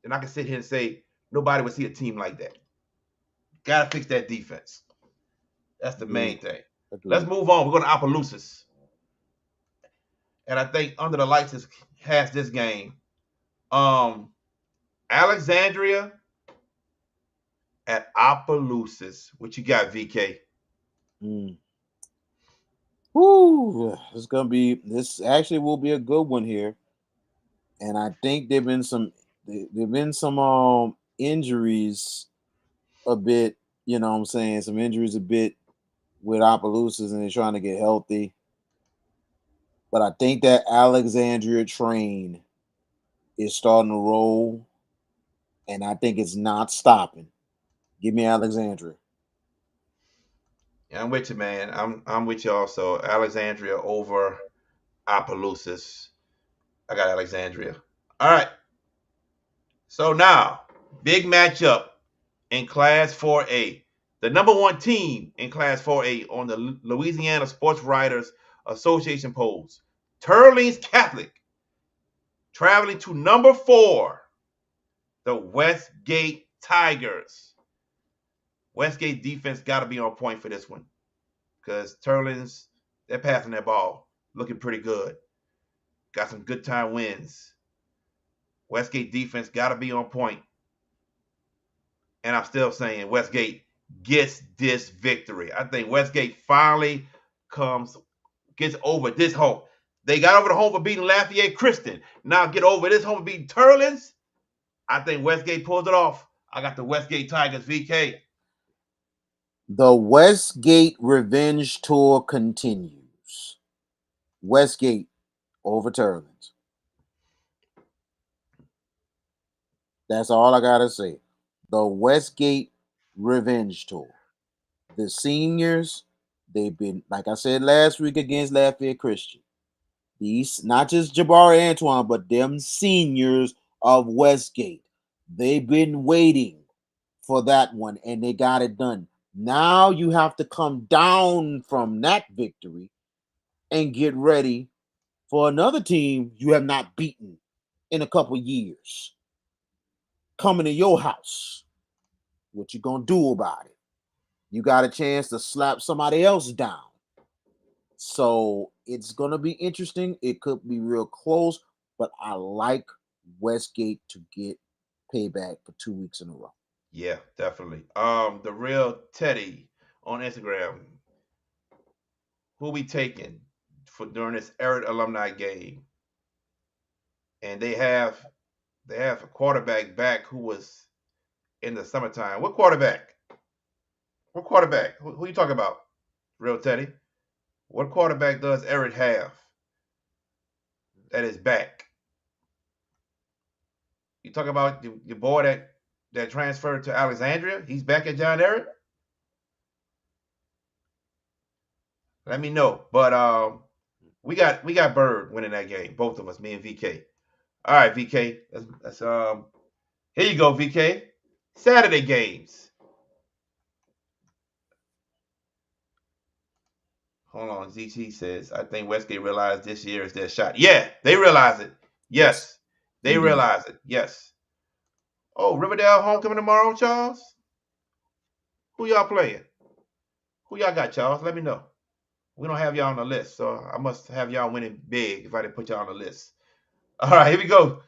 and I can sit here and say nobody would see a team like that. Gotta fix that defense. That's the main thing. Let's move on. We're going to Opelousas. And I think Under the Lights has this game. Alexandria at Opelousas. What you got, VK? Woo! This actually will be a good one here. And I think there've been some injuries a bit, you know what I'm saying? Some injuries a bit with Opelousas, and they're trying to get healthy. But I think that Alexandria train is starting to roll, and I think it's not stopping. Give me Alexandria. Yeah, I'm with you, man. I'm with you also. Alexandria over Opelousas. I got Alexandria. All right. So now, big matchup in Class 4A. The number one team in Class 4A on the Louisiana Sports Writers Association polls, Teurlings Catholic, traveling to number 4, the Westgate Tigers. Westgate defense got to be on point for this one because Teurlings, they're passing that ball, looking pretty good. Got some good time wins. Westgate defense got to be on point. And I'm still saying Westgate gets this victory. I think Westgate finally gets over this hump. They got over the hump of beating Lafayette Christian. Now get over this hump of beating Teurlings. I think Westgate pulls it off. I got the Westgate Tigers, VK. The Westgate Revenge Tour continues. Westgate over Teurlings. That's all I gotta say. The Westgate Revenge Tour. The seniors, they've been, like I said last week against Lafayette Christian. These, not just Jabari Antoine, but them seniors of Westgate. They've been waiting for that one, and they got it done. Now you have to come down from that victory and get ready for another team you have not beaten in a couple years. Coming to your house. What you gonna do about it? You got a chance to slap somebody else down. So it's gonna be interesting. It could be real close, but I like Westgate to get payback for 2 weeks in a row. Yeah, definitely. The real Teddy on Instagram. Who we taking for during this Eric alumni game? And they have a quarterback back who was in the summertime. What quarterback? Who you talking about? Real Teddy. What quarterback does Eric have that is back? You talk about your boy that transferred to Alexandria. He's back at John Eric. Let me know. But we got Bird winning that game. Both of us, me and VK. All right, VK. Let's here you go, VK. Saturday games. Hold on. ZT says, I think Westgate realized this year is their shot. Yeah, they realize it. Yes. They Indeed. realize it. Yes. Oh, Riverdale homecoming tomorrow, Charles? Who y'all playing? Who y'all got, Charles? Let me know. We don't have y'all on the list, so I must have y'all winning big if I didn't put y'all on the list. All right, here we go.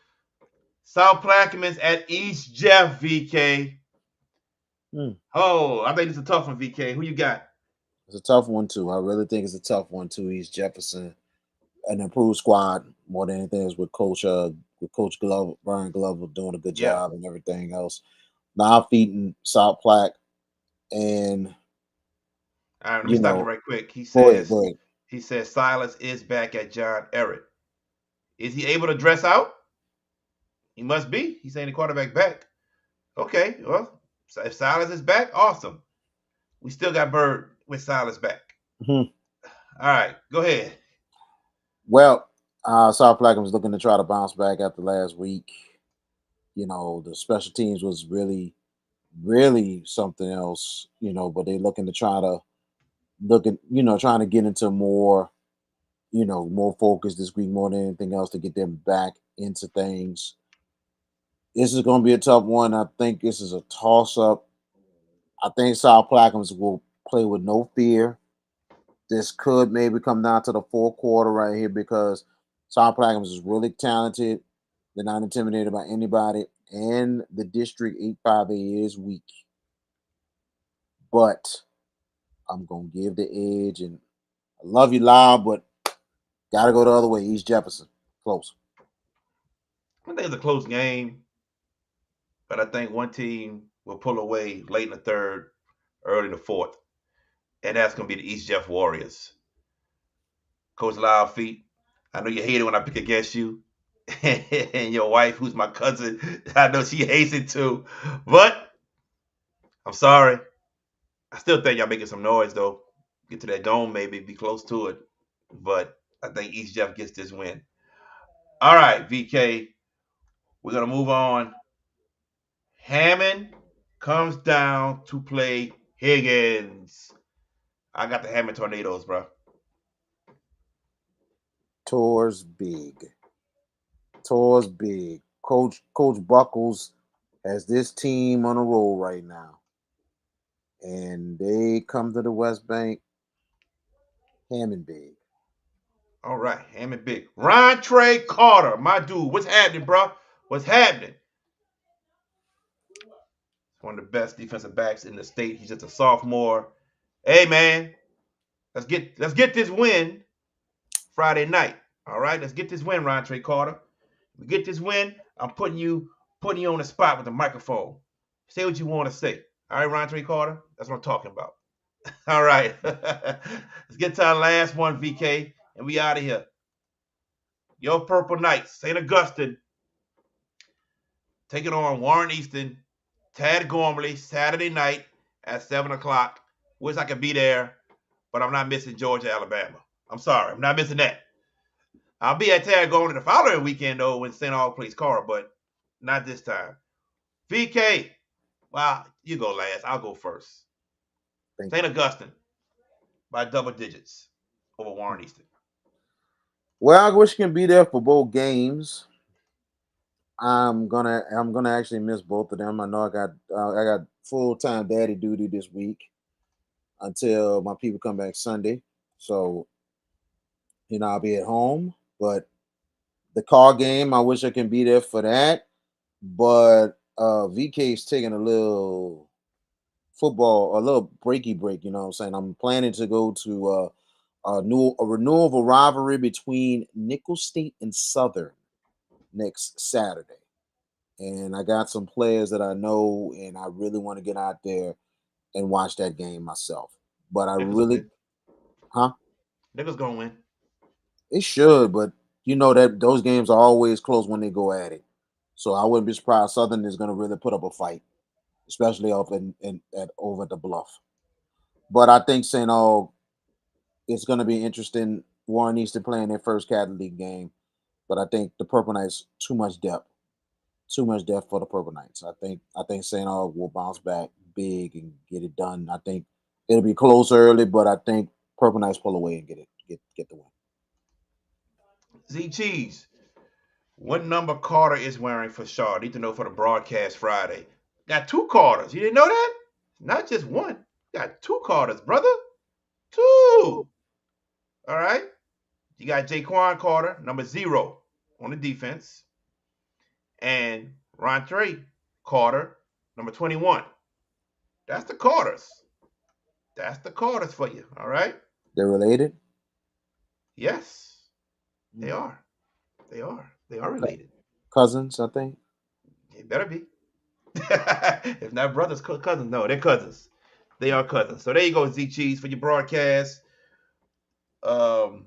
South Plaquemines at East Jeff, VK. Oh, I think it's a tough one, VK. Who you got? It's a tough one too. I really think it's a tough one too. East Jefferson, an improved squad more than anything is with Coach Glover, Brian Glover doing a good job and everything else. Now feeding South Plaque, and All right, let me stop you right quick. He go says ahead. he says Silas is back at John Ehret. Is he able to dress out? He must be. He's saying the quarterback back. Okay, well, if Silas is back, awesome. We still got Bird with Silas back. Mhm. All right, go ahead. Well, South Plaquemines was looking to try to bounce back after last week. The special teams was really, really something else. But they're looking to trying to get into more, more focus this week more than anything else to get them back into things. This is going to be a tough one. I think this is a toss-up. I think South Plaquemines will play with no fear. This could maybe come down to the fourth quarter right here because South Plaquemines is really talented. They're not intimidated by anybody. And the District 8-5A is weak. But I'm going to give the edge. And I love you, Lyle, but got to go the other way. East Jefferson. Close. I think it's a close game, but I think one team will pull away late in the third, early in the fourth, and that's going to be the East Jeff Warriors. Coach Lyle Feet, I know you hate it when I pick against you, and your wife, who's my cousin, I know she hates it too, but I'm sorry. I still think y'all making some noise, though. Get to that dome, maybe, be close to it, but I think East Jeff gets this win. All right, VK, we're going to move on. Hammond comes down to play Higgins. I got the Hammond Tornadoes, bro. Tours big. Coach Buckles has this team on a roll right now. And they come to the West Bank. Hammond big. All right, Hammond big. Rontre Carter, my dude. What's happening, bro? What's happening? One of the best defensive backs in the state. He's just a sophomore. Hey, man, let's get this win Friday night. All right, let's get this win, Rontre Carter. We get this win. I'm putting you on the spot with the microphone. Say what you want to say. All right, Rontre Carter. That's what I'm talking about. All right, let's get to our last one, VK, and we out of here. Your Purple Knights, St. Augustine, taking on Warren Easton, Tad Gormley, Saturday night at 7 o'clock. Wish I could be there, but I'm not missing Georgia, Alabama. I'm sorry, I'm not missing that. I'll be at Tad Gormley the following weekend, though, when St. Aug plays Carr, but not this time. VK, well, you go last. I'll go first. St. Augustine by double digits over Warren Easton. Well, I wish you can be there for both games. I'm gonna actually miss both of them. I know I got full-time daddy duty this week until my people come back Sunday. So, I'll be at home. But the car game, I wish I can be there for that. But VK's taking a little football, a little breaky break, you know what I'm saying? I'm planning to go to a renewal of a rivalry between Nicholls State and Southern next Saturday. And I got some players that I know, and I really want to get out there and watch that game myself. But I really, Nicholls gonna win. It should, but that those games are always close when they go at it. So I wouldn't be surprised Southern is going to really put up a fight, especially up over at the Bluff. But I think St. Aug, it's going to be interesting. Warren Easton playing their first Catholic League game, but I think the Purple Knights too much depth for the Purple Knights. I think St. Aug will bounce back big and get it done. I think it'll be close early, but I think Purple Knights pull away and get the win. Z Cheese. What number Carter is wearing for Shaw? Need to know for the broadcast Friday. Got 2 Carters. You didn't know that? Not just one. Got 2 Carters, brother. 2. All right. You got Jaquan Carter, number 0 on the defense. And Rontre Carter, number 21. That's the Carters. That's the Carters for you. All right. They're related? Yes. They are. They are. They are related. Cousins, I think. It better be. If not brothers, cousins. No, they're cousins. They are cousins. So there you go, Z Cheese, for your broadcast. Jaquan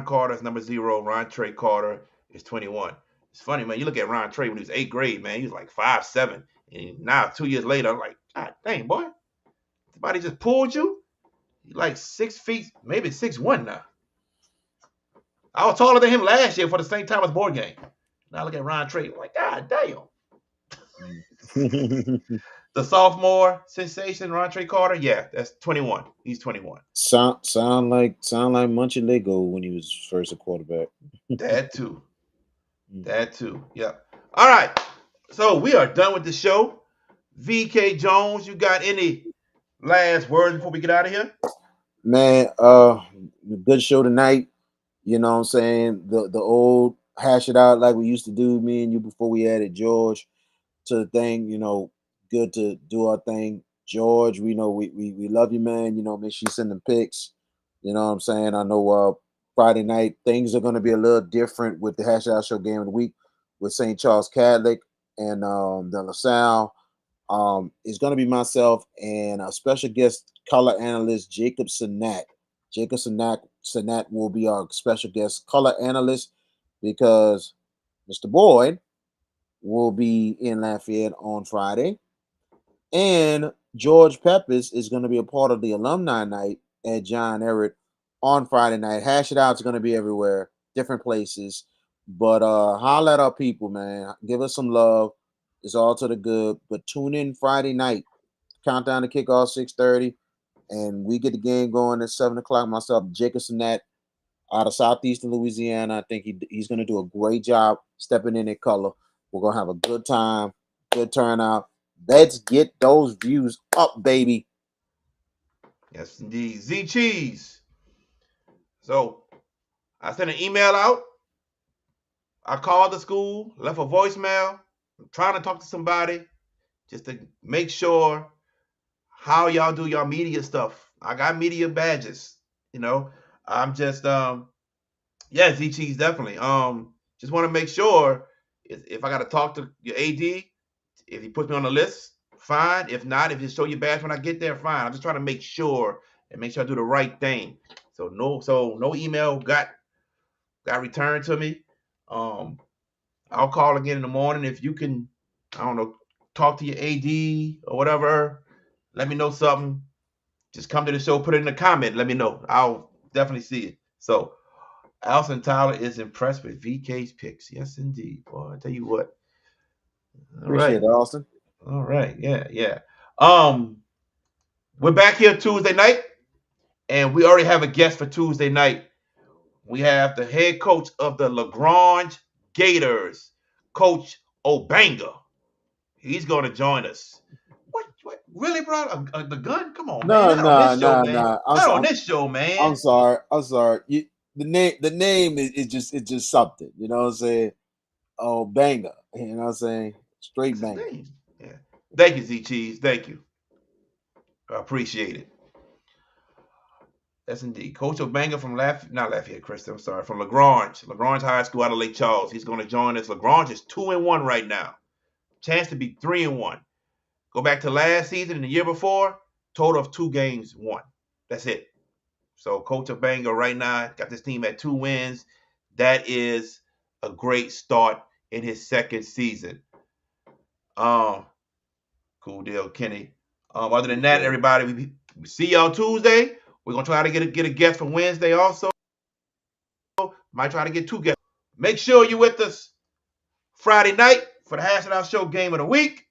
Carter is number 0. Rontre Carter is 21. It's funny, man. You look at Rontre when he was 8th grade, man. He was like 5'7". And now 2 years later, I'm like, God dang, boy. Somebody just pulled you. You're like 6 feet, maybe 6'1" now. I was taller than him last year for the same time as board game. Now look at Rontre. I'm like, God damn. The sophomore sensation, Rontre Carter, yeah, that's 21. He's 21. Sound like Munchie Lego when he was first a quarterback. That too. That too. Yeah. All right. So we are done with the show. VK Jones, you got any last words before we get out of here? Man, good show tonight. You know what I'm saying? The old hash it out like we used to do, me and you, before we added George to the thing. You know, good to do our thing. George, we know we love you, man. You know, make sure you send them pics. You know what I'm saying? I know Friday night things are going to be a little different with the Hash It Out Show game of the week with St. Charles Catholic and the LaSalle. It's going to be myself and a special guest color analyst, Jacob Sinat. Jacob Sinat will be our special guest color analyst because Mr. Boyd will be in Lafayette on Friday. And George Peppers is going to be a part of the alumni night at John Ehret on Friday night. Hash It Out is going to be everywhere, different places. But holler at our people, man. Give us some love. It's all to the good. But tune in Friday night. Countdown to kickoff 6:30. And we get the game going at 7 o'clock. Myself, Jacob Sinat, out of Southeastern Louisiana. I think he's going to do a great job stepping in color. We're going to have a good time, good turnout. Let's get those views up, baby. Yes, indeed. Z Cheese. So I sent an email out. I called the school, left a voicemail. I'm trying to talk to somebody just to make sure how y'all do your media stuff. I got media badges, you know. I'm just yeah, Z Cheese definitely. Just want to make sure if I got to talk to your AD, if he puts me on the list, fine. If not, if you show your badge when I get there, fine. I'm just trying to make sure I do the right thing. So no email got returned to me. I'll call again in the morning if you can, I don't know, talk to your AD or whatever. Let me know something. Just come to the show, put it in a comment. Let me know. I'll definitely see it. So, Alson Tyler is impressed with VK's picks. Yes, indeed. Boy, I tell you what. Appreciate it, Austin. All right. Yeah. We're back here Tuesday night, and we already have a guest for Tuesday night. We have the head coach of the LaGrange Gators, Coach Obanga. He's going to join us. What? Really, bro? The gun? Come on, man. No. Not on this show, man. I'm sorry. The name is just something. You know what I'm saying? Obanga. You know what I'm saying? Straight banger. Yeah. Thank you, Z Cheese. Thank you. I appreciate it. Yes, indeed. Coach Obanga from from LaGrange High School out of Lake Charles. He's going to join us. LaGrange is 2-1 right now. Chance to be 3-1. Go back to last season and the year before, total of 2 games won. That's it. So Coach Obanga right now got this team at 2 wins. That is a great start in his second season. Cool deal, Kenny. Other than that, everybody, we see y'all Tuesday. We're gonna try to get a guest for Wednesday also. Might try to get 2 guests. Make sure you're with us Friday night for the Hash It Out Show game of the week.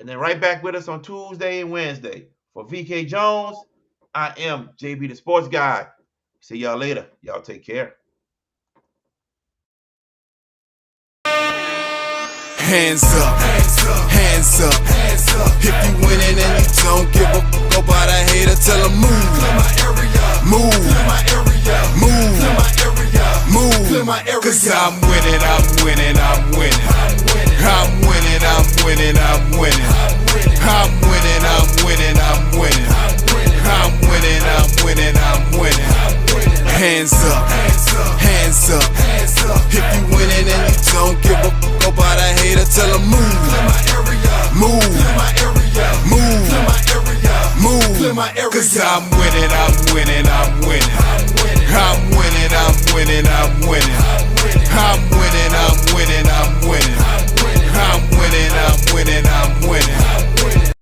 And then right back with us on Tuesday and Wednesday. For VK Jones, I am JB the Sports Guy. See y'all later. Y'all take care. Hands up, hands up. If you winning and you don't give a fuck about a hater, tell them move. Move, move, move. Cause I'm winning, I'm winning, I'm winning. I'm winning, I'm winning, I'm winning. I'm winning, I'm winning, I'm winning. I'm winning, I'm winning, I'm winning. Hands up, hands up. If you winning and you don't give a fuck about a hater, tell them move. Move, move, move. Cause I'm winning, I'm winning, I'm winning. I'm winning, I'm winning, I'm winning. I'm winning, I'm winning, I'm winning. I'm winning, I'm winning, I'm winning.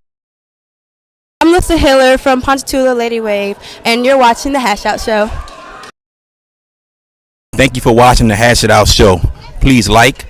I'm Lisa Hiller from Ponchatoula Lady Wave, and you're watching The Hash Out Show. Thank you for watching the Hash It Out Show. Please like,